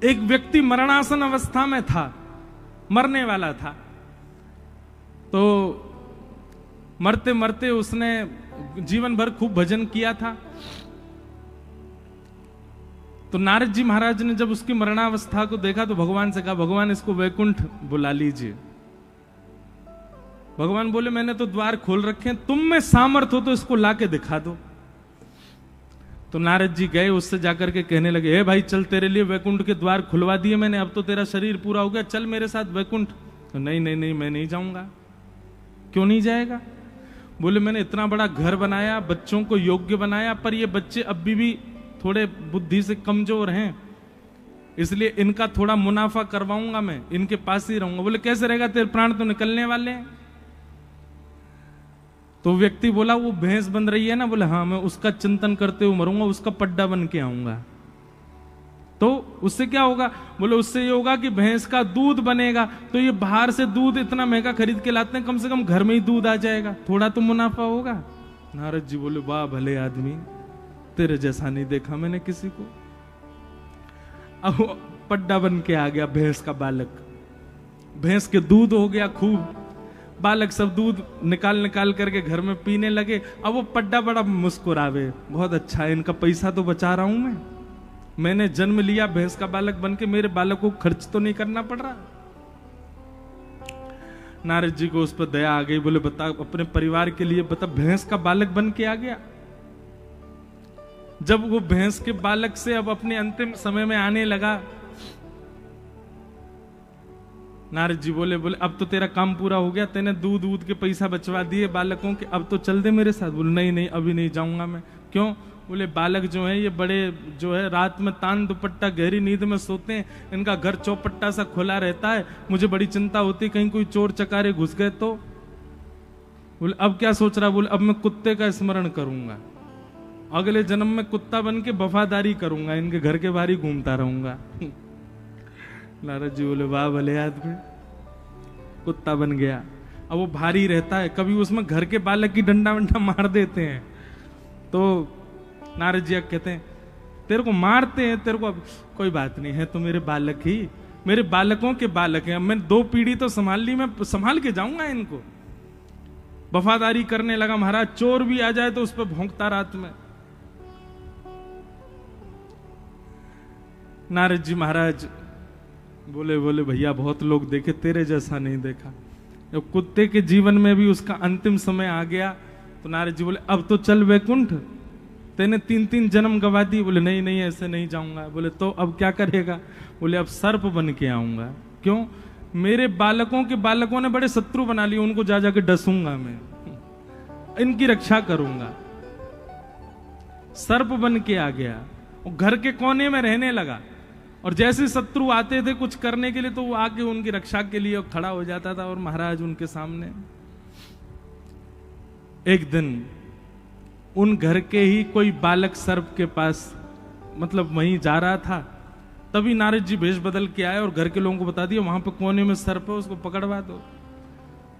एक व्यक्ति मरणासन अवस्था में था, मरने वाला था। तो मरते मरते उसने जीवन भर खूब भजन किया था। तो नारद जी महाराज ने जब उसकी मरणावस्था को देखा तो भगवान से कहा, भगवान इसको वैकुंठ बुला लीजिए। भगवान बोले, मैंने तो द्वार खोल रखे हैं, तुम में सामर्थ्य हो तो इसको लाके दिखा दो। तो नारद जी गए, उससे जाकर के कहने लगे, हे भाई चल, तेरे लिए वैकुंठ के द्वार खुलवा दिए मैंने, अब तो तेरा शरीर पूरा हो गया, चल मेरे साथ वैकुंठ। तो नहीं नहीं नहीं, मैं नहीं जाऊंगा। क्यों नहीं जाएगा? बोले, मैंने इतना बड़ा घर बनाया, बच्चों को योग्य बनाया, पर ये बच्चे अभी भी थोड़े बुद्धि से कमजोर हैं, इसलिए इनका थोड़ा मुनाफा करवाऊंगा, मैं इनके पास ही रहूंगा। बोले, कैसे रहेगा, तेरे प्राण तो निकलने वाले हैं। तो व्यक्ति बोला, वो भैंस बन रही है ना, बोले हाँ, मैं उसका चिंतन करते हुए मरूंगा, उसका पड्डा बन के आऊंगा। तो उससे क्या होगा? बोले, उससे ये होगा कि भैंस का दूध बनेगा, तो ये बाहर से दूध इतना महंगा खरीद के लाते हैं, कम से कम घर में ही दूध आ जाएगा, थोड़ा तो मुनाफा होगा। नारद जी बोले, वाह भले आदमी, तेरे जैसा नहीं देखा मैंने किसी को। अब पड्डा बन के आ गया भैंस का बालक, भैंस के दूध हो गया खूब, बालक सब दूध निकाल निकाल करके घर में पीने लगे। अब वो पड्डा बड़ा मुस्कुरावे, बहुत अच्छा है, इनका पैसा तो बचा रहा हूं मैंने जन्म लिया भैंस का बालक बन के, मेरे बालक को खर्च तो नहीं करना पड़ रहा। नारद जी को उस पर दया आ गई, बोले, बता अपने परिवार के लिए बता, भैंस का बालक बन के आ गया। जब वो भैंस के बालक से अब अपने अंतिम समय में आने लगा, नारद जी बोले, अब तो तेरा काम पूरा हो गया, तेने दूध के पैसा बचवा दिए बालकों के, अब तो चल दे मेरे साथ। बोले, नहीं नहीं, अभी नहीं जाऊंगा मैं। क्यों? बोले, बालक जो है ये बड़े जो है रात में तान दुपट्टा गहरी नींद में सोते हैं, इनका घर चौपट्टा सा खुला रहता है, मुझे बड़ी चिंता होती, कहीं कोई चोर चकारे घुस गए तो। बोले, अब क्या सोच रहा? बोले, अब मैं कुत्ते का स्मरण करूंगा, अगले जन्म में कुत्ता बन के वफादारी करूंगा, इनके घर के बाहर ही घूमता रहूंगा। नारद जी बोले, वाह भले आदमी, कुत्ता बन गया। अब वो भारी रहता है, कभी उसमें घर के बालक की डंडा वंडा मार देते हैं। तो नारद जी कहते हैं, तेरे को मारते हैं, तेरे को कोई बात नहीं है, तो मेरे बालक ही, मेरे बालकों के बालक हैं, मैं 2 पीढ़ी तो संभाल ली, मैं संभाल के जाऊंगा इनको। वफादारी करने लगा महाराज, चोर भी आ जाए तो उस पर भौंकता रात में। नारद जी महाराज बोले भैया बहुत लोग देखे, तेरे जैसा नहीं देखा। जब कुत्ते के जीवन में भी उसका अंतिम समय आ गया तो नारद जी बोले, अब तो चल वैकुंठ, तेने 3 जन्म गवा दी। बोले, नहीं नहीं, ऐसे नहीं जाऊंगा। बोले, तो अब क्या करेगा? बोले, अब सर्प बन के आऊंगा। क्यों? मेरे बालकों के बालकों ने बड़े शत्रु बना लिए, उनको जा जाके डसूंगा मैं, इनकी रक्षा करूंगा। सर्प बन के आ गया, घर के कोने में रहने लगा, और जैसे शत्रु आते थे कुछ करने के लिए तो वो आके उनकी रक्षा के लिए खड़ा हो जाता था, और महाराज उनके सामने। एक दिन उन घर के ही कोई बालक सर्प के पास मतलब वहीं जा रहा था, तभी नारद जी भेष बदल के आए और घर के लोगों को बता दिया, वहां पे कोने में सर्प है, उसको पकड़वा दो।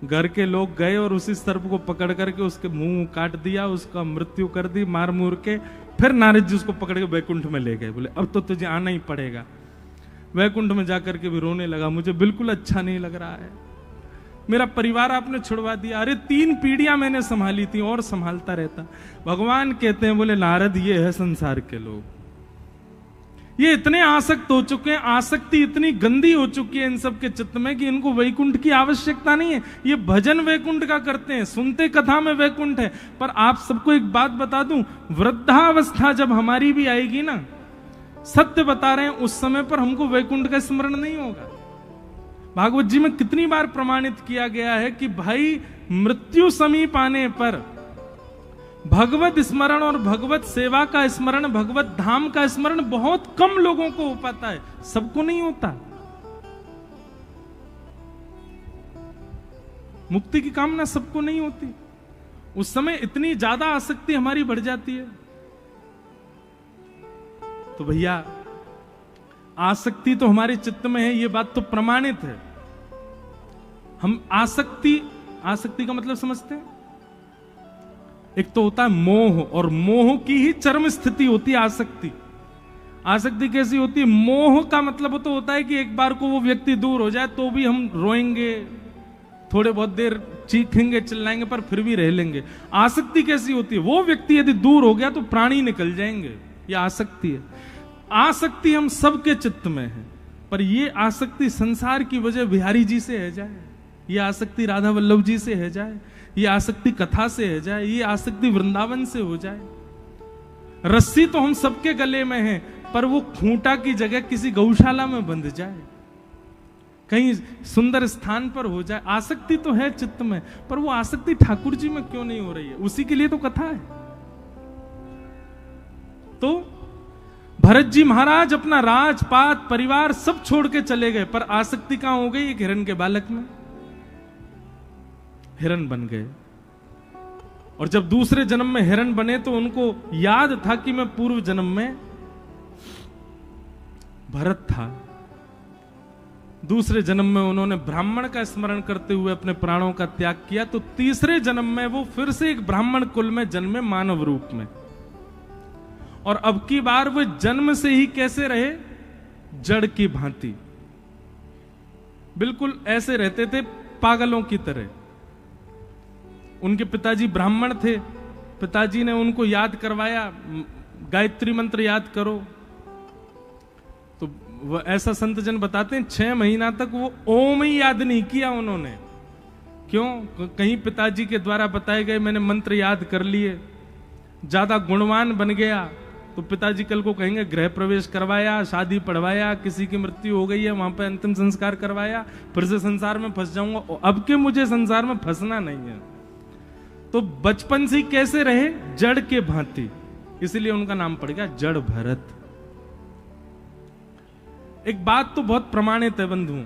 घर के लोग गए और उसी सर्प को पकड़ करके उसके मुंह काट दिया, उसका मृत्यु कर दी मार मूर के। फिर नारद जी उसको पकड़ के वैकुंठ में ले गए। बोले, अब तो तुझे आना ही पड़ेगा। वैकुंठ में जाकर के भी रोने लगा, मुझे बिल्कुल अच्छा नहीं लग रहा है, मेरा परिवार आपने छुड़वा दिया, अरे 3 पीढ़ियां मैंने संभाली थी और संभालता रहता। भगवान कहते हैं, बोले नारद, ये है संसार के लोग, ये इतने आसक्त हो चुके हैं, आसक्ति इतनी गंदी हो चुकी है इन सब के चित्त में कि इनको वैकुंठ की आवश्यकता नहीं है। ये भजन वैकुंठ का करते हैं, सुनते कथा में वैकुंठ है। पर आप सबको एक बात बता दूं, वृद्धावस्था जब हमारी भी आएगी ना, सत्य बता रहे हैं, उस समय पर हमको वैकुंठ का स्मरण नहीं होगा। भागवत जी में कितनी बार प्रमाणित किया गया है कि भाई मृत्यु समीप आने पर भगवत स्मरण और भगवत सेवा का स्मरण, भगवत धाम का स्मरण बहुत कम लोगों को हो पाता है, सबको नहीं होता। मुक्ति की कामना सबको नहीं होती, उस समय इतनी ज्यादा आसक्ति हमारी बढ़ जाती है। तो भैया आसक्ति तो हमारे चित्त में है, ये बात तो प्रमाणित है। हम आसक्ति आसक्ति का मतलब समझते हैं? एक तो होता है मोह, और मोह की ही चरम स्थिति होती है आसक्ति। आसक्ति कैसी होती है? मोह का मतलब तो होता है कि एक बार को वो व्यक्ति दूर हो जाए तो भी हम रोएंगे, थोड़े बहुत देर चीखेंगे, चिल्लाएंगे, पर फिर भी रह लेंगे। आसक्ति कैसी होती है? वो व्यक्ति यदि दूर हो गया तो प्राणी निकल जाएंगे। ये आसक्ति है। आसक्ति हम सबके चित्त में है, पर ये आसक्ति संसार की वजह बिहारी जी से है जाए, ये आसक्ति राधा वल्लभ जी से है जाए, ये आसक्ति कथा से है जाए, ये आसक्ति वृंदावन से हो जाए। रस्सी तो हम सबके गले में है, पर वो खूंटा की जगह किसी गौशाला में बंध जाए, कहीं सुंदर स्थान पर हो जाए। आसक्ति तो है चित्त में, पर वो आसक्ति ठाकुर जी में क्यों नहीं हो रही है? उसी के लिए तो कथा है। तो भरत जी महाराज अपना राजपाट परिवार सब छोड़ के चले गए, पर आसक्ति कहां हो गई? एक हिरण के बालक में हिरण बन गए। और जब दूसरे जन्म में हिरण बने तो उनको याद था कि मैं पूर्व जन्म में भरत था। दूसरे जन्म में उन्होंने ब्राह्मण का स्मरण करते हुए अपने प्राणों का त्याग किया, तो तीसरे जन्म में वो फिर से एक ब्राह्मण कुल में जन्मे मानव रूप में। और अब की बार वो जन्म से ही कैसे रहे? जड़ की भांति, बिल्कुल ऐसे रहते थे पागलों की तरह। उनके पिताजी ब्राह्मण थे, पिताजी ने उनको याद करवाया, गायत्री मंत्र याद करो। तो वो ऐसा संत जन बताते हैं 6 महीना तक वो ओम ही याद नहीं किया उन्होंने। क्यों? कहीं पिताजी के द्वारा बताए गए मैंने मंत्र याद कर लिए, ज्यादा गुणवान बन गया तो पिताजी कल को कहेंगे गृह प्रवेश करवाया, शादी पढ़वाया, किसी की मृत्यु हो गई है वहां पर अंतिम संस्कार करवाया, फिर से संसार में फंस जाऊंगा। अब के मुझे संसार में फंसना नहीं है। तो बचपन से कैसे रहे? जड़ के भांति, इसलिए उनका नाम पड़ गया जड़ भरत। एक बात तो बहुत प्रमाणित है बंधु,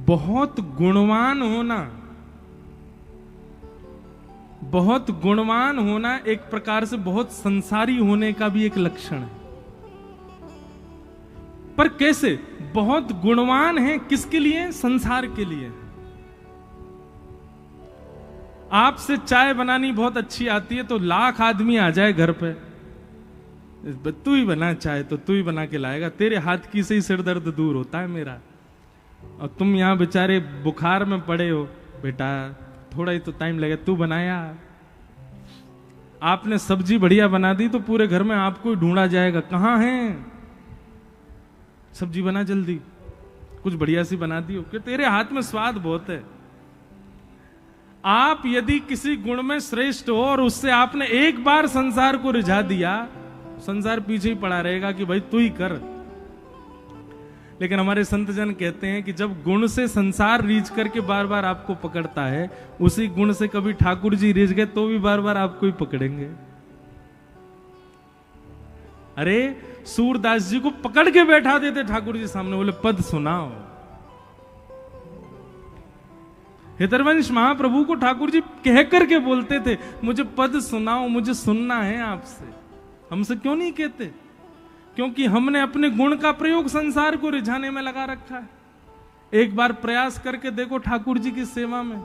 बहुत गुणवान होना, बहुत गुणवान होना एक प्रकार से बहुत संसारी होने का भी एक लक्षण है। पर कैसे? बहुत गुणवान है किसके लिए? संसार के लिए। आपसे चाय बनानी बहुत अच्छी आती है तो लाख आदमी आ जाए घर पे, तू ही बना चाय, तो तू ही बना के लाएगा, तेरे हाथ की से ही सिर दर्द दूर होता है मेरा। और तुम यहां बेचारे बुखार में पड़े हो, बेटा थोड़ा ही तो टाइम लगे, तू बनाया। आपने सब्जी बढ़िया बना दी तो पूरे घर में आपको ही ढूंढा जाएगा, कहां है सब्जी, बना जल्दी, कुछ बढ़िया सी बना दी हो, कि तेरे हाथ में स्वाद बहुत है। आप यदि किसी गुण में श्रेष्ठ हो और उससे आपने एक बार संसार को रिझा दिया, संसार पीछे ही पड़ा रहेगा कि भाई तू ही कर। लेकिन हमारे संत जन कहते हैं कि जब गुण से संसार रीझ करके बार बार आपको पकड़ता है, उसी गुण से कभी ठाकुर जी रीझ गए तो भी बार बार आपको ही पकड़ेंगे। अरे सूरदास जी को पकड़ के बैठा देते ठाकुर जी सामने, बोले पद सुनाओ। हितरवंश महाप्रभु को ठाकुर जी कह करके बोलते थे, मुझे पद सुनाओ, मुझे सुनना है आपसे। हमसे क्यों नहीं कहते? क्योंकि हमने अपने गुण का प्रयोग संसार को रिझाने में लगा रखा है। एक बार प्रयास करके देखो ठाकुर जी की सेवा में,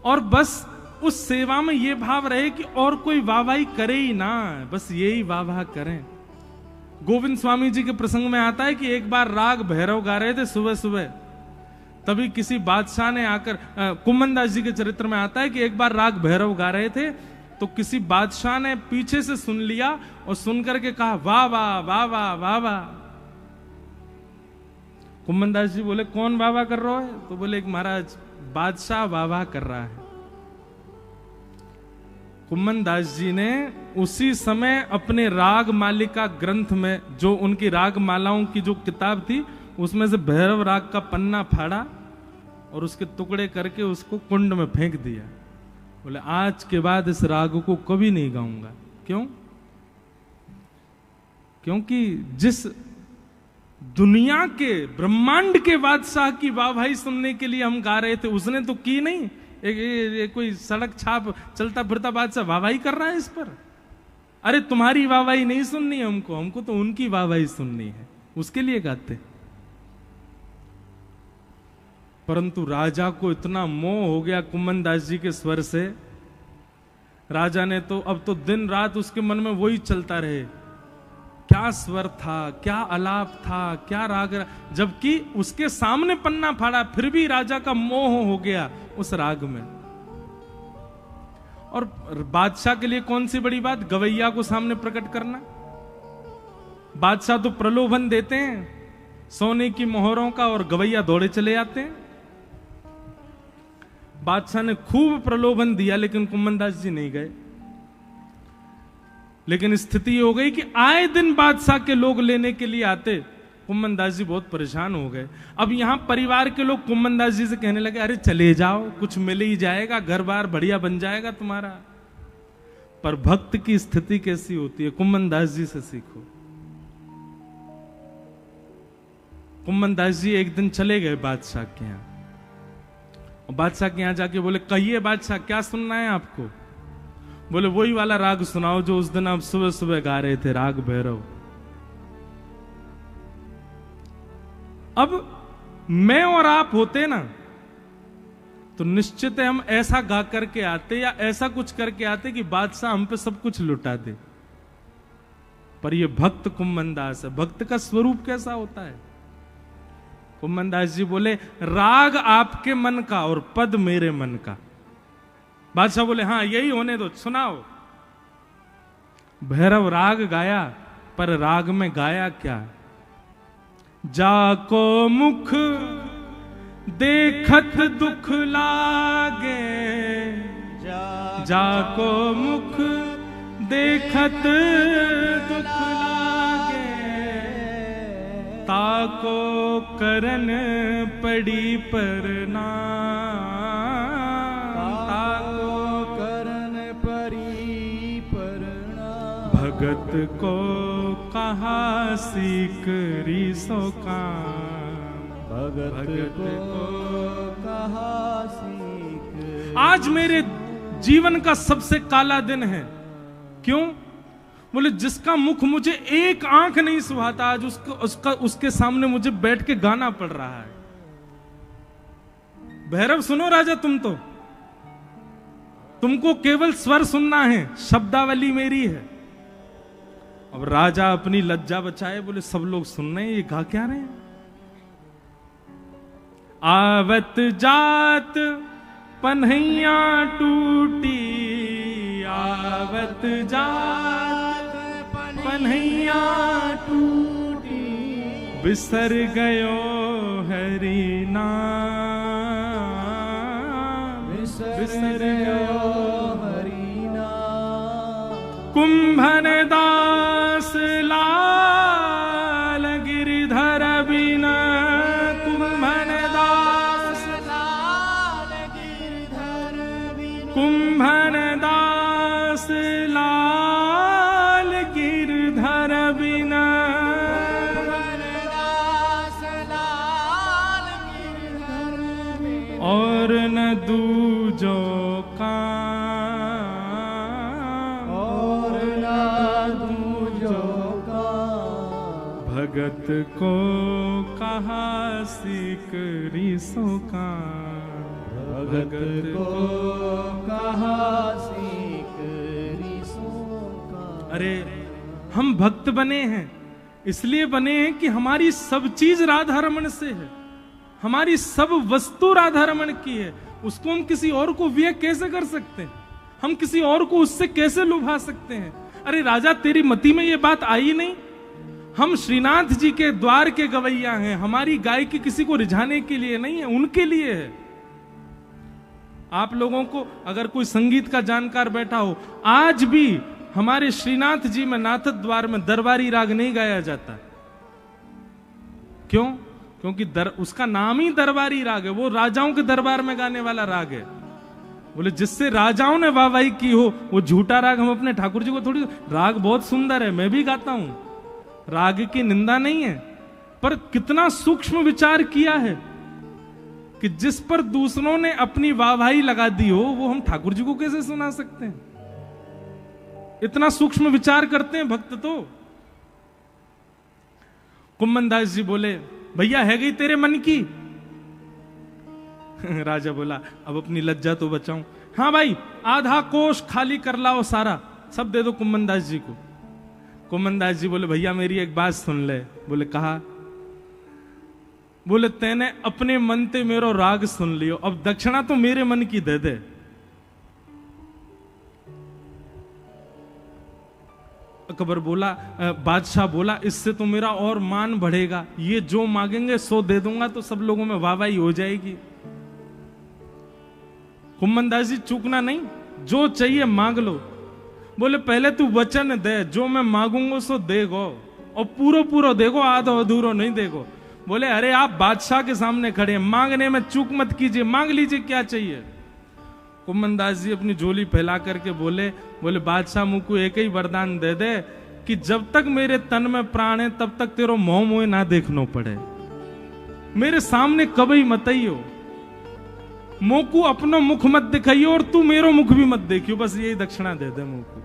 और बस उस सेवा में यह भाव रहे कि और कोई वाहवाही करे ही ना, बस यही वाह करें। गोविंद स्वामी जी के प्रसंग में आता है कि एक बार राग भैरव गा रहे थे सुबह सुबह, तभी किसी बादशाह ने आकर, कुम्मन दास जी के चरित्र में आता है कि एक बार राग भैरव गा रहे थे तो किसी बादशाह ने पीछे से सुन लिया और सुन करके कहा वाह वाह वाह वाह वाह वाह। कुम्मन दास जी बोले कौन वाह वाह कर रहा है? तो बोले एक महाराज बादशाह वाह वाह कर रहा है। कुम्मन दास जी ने उसी समय अपने राग मालिका ग्रंथ में, जो उनकी राग मालाओं की जो किताब थी, उसमें से भैरव राग का पन्ना फाड़ा और उसके टुकड़े करके उसको कुंड में फेंक दिया। बोले आज के बाद इस राग को कभी नहीं गाऊंगा। क्यों? क्योंकि जिस दुनिया के ब्रह्मांड के बादशाह की वाहवाही सुनने के लिए हम गा रहे थे, उसने तो की नहीं। एक कोई सड़क छाप चलता फिरता बादशाह वाहवाही कर रहा है इस पर। अरे तुम्हारी वाहवाही नहीं सुननी है हमको, हमको तो उनकी वाहवाही सुननी है, उसके लिए गाते। परंतु राजा को इतना मोह हो गया कुम्मन दास जी के स्वर से, राजा ने तो अब तो दिन रात उसके मन में वही चलता रहे, क्या स्वर था, क्या आलाप था, क्या राग, जबकि उसके सामने पन्ना फाड़ा फिर भी राजा का मोह हो गया उस राग में। और बादशाह के लिए कौन सी बड़ी बात, गवैया को सामने प्रकट करना। बादशाह तो प्रलोभन देते हैं सोने की मोहरों का और गवैया दौड़े चले आते हैं। बादशाह ने खूब प्रलोभन दिया लेकिन कुम्मन दास जी नहीं गए। लेकिन स्थिति हो गई कि आए दिन बादशाह के लोग लेने के लिए आते, कुम्मन दास जी बहुत परेशान हो गए। अब यहां परिवार के लोग कुम्मन दास जी से कहने लगे, अरे चले जाओ, कुछ मिल ही जाएगा, घर बार बढ़िया बन जाएगा तुम्हारा। पर भक्त की स्थिति कैसी होती है, कुम्मन दास जी से सीखो। कुम्मन दास जी एक दिन चले गए बादशाह के यहां, और बादशाह के यहां जाके बोले, कहिए बादशाह क्या सुनना है आपको। बोले वही वाला राग सुनाओ जो उस दिन आप सुबह सुबह गा रहे थे, राग भैरव। अब मैं और आप होते ना तो निश्चित है हम ऐसा गा करके आते या ऐसा कुछ करके आते कि बादशाह हम पे सब कुछ लुटा दे। पर ये भक्त कुम्मन दास है, भक्त का स्वरूप कैसा होता है। कुम्मन दास जी बोले, राग आपके मन का और पद मेरे मन का। बादशाह बोले, हाँ यही होने दो, सुनाओ। भैरव राग गाया, पर राग में गाया क्या, जाको मुख देखत दुख लागे, जाको मुख देखत दुख लागे, ताको करन पड़ी प्रणाम, ताको करन परी प्रणाम। भगत को कहा सीकरी सो काम, भगत को कहा सीख। आज मेरे जीवन का सबसे काला दिन है। क्यों? बोले जिसका मुख मुझे एक आंख नहीं सुहाता, आज उसके सामने मुझे बैठ के गाना पड़ रहा है। भैरव सुनो राजा, तुमको केवल स्वर सुनना है, शब्दावली मेरी है। अब राजा अपनी लज्जा बचाए, बोले सब लोग सुन रहे हैं, ये गा क्या रहे हैं। आवत जात पन्हैया टूटी, आवत जात पन्हैया टूटी, बिसर गयो हरि नाम, बिसर गयो हरि नाम। कुंभन दास लाल गिरधर बिना, कुंभन दास लाल गिरधर बिना, कुंभन दास लाल गिरधर बिना, कुंभन दास लाल गिरधर बिना, और न दूजो काम, और न दूजो काम। भगत को कहा सीकरी सो काम, भगत को कहा सीकरी सो काम। अरे हम भक्त बने हैं, इसलिए बने हैं कि हमारी सब चीज राधा रमण से है, हमारी सब वस्तु राधा रमण की है। उसको हम किसी और को व्यय कैसे कर सकते हैं, हम किसी और को उससे कैसे लुभा सकते हैं। अरे राजा, तेरी मति में ये बात आई नहीं? हम श्रीनाथ जी के द्वार के गवैया हैं, हमारी गायकी किसी को रिझाने के लिए नहीं है, उनके लिए है। आप लोगों को अगर कोई संगीत का जानकार बैठा हो, आज भी हमारे श्रीनाथ जी में नाथ द्वार में दरबारी राग नहीं गाया जाता। क्यों? क्योंकि उसका नाम ही दरबारी राग है, वो राजाओं के दरबार में गाने वाला राग है। बोले जिससे राजाओं ने वाहवाही की हो वो झूठा राग हम अपने ठाकुर जी को थोड़ी। राग बहुत सुंदर है, मैं भी गाता हूं, राग की निंदा नहीं है, पर कितना सूक्ष्म विचार किया है कि जिस पर दूसरों ने अपनी वाहवाही लगा दी हो वो हम ठाकुर जी को कैसे सुना सकते हैं। इतना सूक्ष्म विचार करते हैं भक्त तो। कुम्मन दास जी बोले, भैया है गई तेरे मन की, राजा बोला अब अपनी लज्जा तो बचाऊं। हाँ भाई, आधा कोष खाली कर लाओ, सारा सब दे दो कुम्मन दास जी को। कुम्मन दास जी बोले भैया मेरी एक बात सुन ले। बोले कहा? बोले तेने अपने मन ते मेरो राग सुन लियो, अब दक्षिणा तो मेरे मन की दे दे। अकबर बोला, बादशाह बोला इससे तो मेरा और मान बढ़ेगा, ये जो मांगेंगे सो दे दूंगा तो सब लोगों में वाहवाही हो जाएगी। कुम्मन दास जी चूकना नहीं, जो चाहिए मांग लो। बोले पहले तू वचन दे, जो मैं मांगूंगा सो देगो, और पूरा पूरा देखो, आधा अधूरो नहीं देखो। बोले अरे आप बादशाह के सामने खड़े हैं, मांगने में चूक मत कीजिए, मांग लीजिए क्या चाहिए। कुम्मन दास जी अपनी झोली फैला करके बोले बादशाह मुझको एक ही वरदान दे दे कि जब तक मेरे तन में प्राण है तब तक तेरो मोह मोह ना देखना पड़े, मेरे सामने कभी मत आइयो, मोकू अपना मुख मत दिखाइयो और तू मेरो मुख भी मत देखियो, बस यही दक्षिणा दे दे मोकू।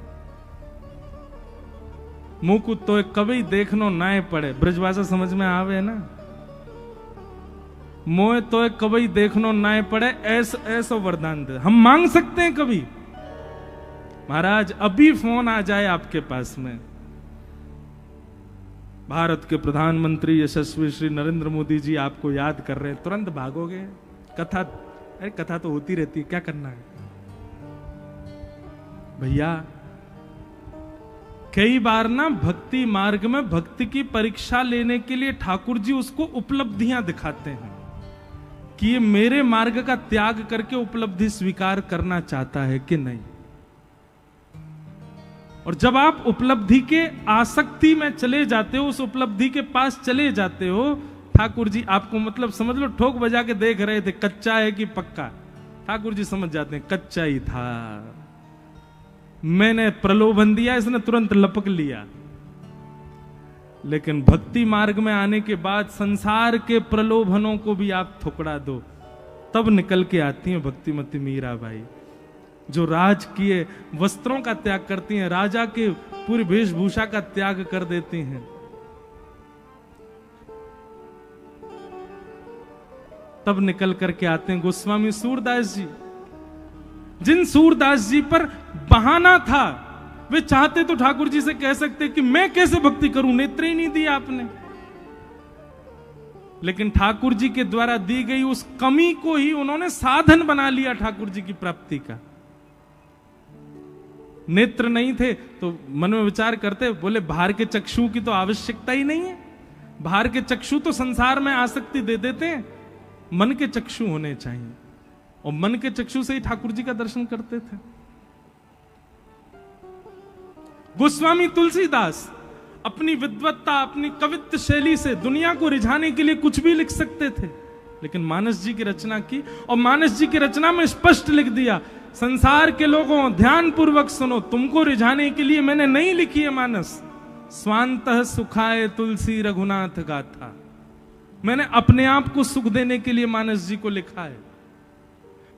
मोकू तो कभी देखनो ना पड़े, ब्रजभाषा समझ में आवे ना, मोह तो कभी देखनो ना पड़े, ऐसा वरदान दे। हम मांग सकते हैं कभी? महाराज अभी फोन आ जाए आपके पास में, भारत के प्रधानमंत्री यशस्वी श्री नरेंद्र मोदी जी आपको याद कर रहे हैं, तुरंत भागोगे? कथा, अरे कथा तो होती रहती है, क्या करना है भैया। कई बार ना भक्ति मार्ग में भक्ति की परीक्षा लेने के लिए ठाकुर जी उसको उपलब्धियां दिखाते हैं कि ये मेरे मार्ग का त्याग करके उपलब्धि स्वीकार करना चाहता है कि नहीं। और जब आप उपलब्धि के आसक्ति में चले जाते हो, उस उपलब्धि के पास चले जाते हो, ठाकुर जी आपको मतलब समझ लो ठोक बजा के देख रहे थे, कच्चा है कि पक्का। ठाकुर जी समझ जाते हैं कच्चा ही था, मैंने प्रलोभन दिया, इसने तुरंत लपक लिया। लेकिन भक्ति मार्ग में आने के बाद संसार के प्रलोभनों को भी आप ठुकरा दो, तब निकल के आती हैं भक्तिमती मीराबाई, जो राजकीय वस्त्रों का त्याग करती हैं, राजा के पूरी वेशभूषा का त्याग कर देती हैं। तब निकल करके आते हैं गोस्वामी सूरदास जी, जिन सूरदास जी पर बहाना था, वे चाहते तो ठाकुर जी से कह सकते कि मैं कैसे भक्ति करूं, नेत्र ही नहीं दिया आपने। लेकिन ठाकुर जी के द्वारा दी गई उस कमी को ही उन्होंने साधन बना लिया ठाकुर जी की प्राप्ति का। नेत्र नहीं थे तो मन में विचार करते, बोले बाहर के चक्षु की तो आवश्यकता ही नहीं है, बाहर के चक्षु तो संसार में आसक्ति दे देते हैं, मन के चक्षु होने चाहिए। और मन के चक्षु से ही ठाकुर जी का दर्शन करते थे। गोस्वामी तुलसीदास अपनी विद्वत्ता, अपनी कवित्व शैली से दुनिया को रिझाने के लिए कुछ भी लिख सकते थे, लेकिन मानस जी की रचना की, और मानस जी की रचना में स्पष्ट लिख दिया, संसार के लोगों ध्यान पूर्वक सुनो, तुमको रिझाने के लिए मैंने नहीं लिखी है मानस, स्वांतः सुखाए तुलसी रघुनाथ गाथा, मैंने अपने आप को सुख देने के लिए मानस जी को लिखा है।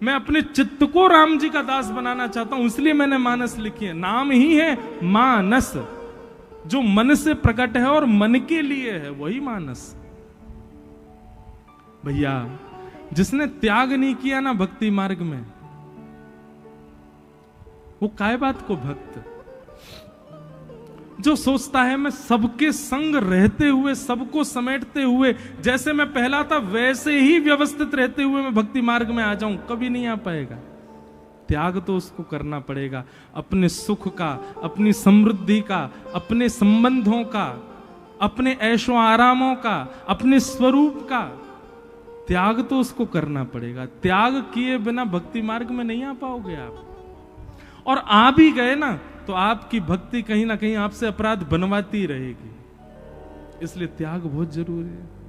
मैं अपने चित्त को राम जी का दास बनाना चाहता हूं, इसलिए मैंने मानस लिखी है। नाम ही है मानस, जो मन से प्रकट है और मन के लिए है, वही मानस। भैया जिसने त्याग नहीं किया ना भक्ति मार्ग में, वो काय बात को भक्त। जो सोचता है मैं सबके संग रहते हुए, सबको समेटते हुए, जैसे मैं पहला था वैसे ही व्यवस्थित रहते हुए मैं भक्ति मार्ग में आ जाऊं, कभी नहीं आ पाएगा। त्याग तो उसको करना पड़ेगा, अपने सुख का, अपनी समृद्धि का, अपने संबंधों का, अपने ऐशो आरामों का, अपने स्वरूप का त्याग तो उसको करना पड़ेगा। त्याग किए बिना भक्ति मार्ग में नहीं आ पाओगे आप। और आ भी गए ना तो आपकी भक्ति कहीं ना कहीं आपसे अपराध बनवाती रहेगी, इसलिए त्याग बहुत जरूरी है।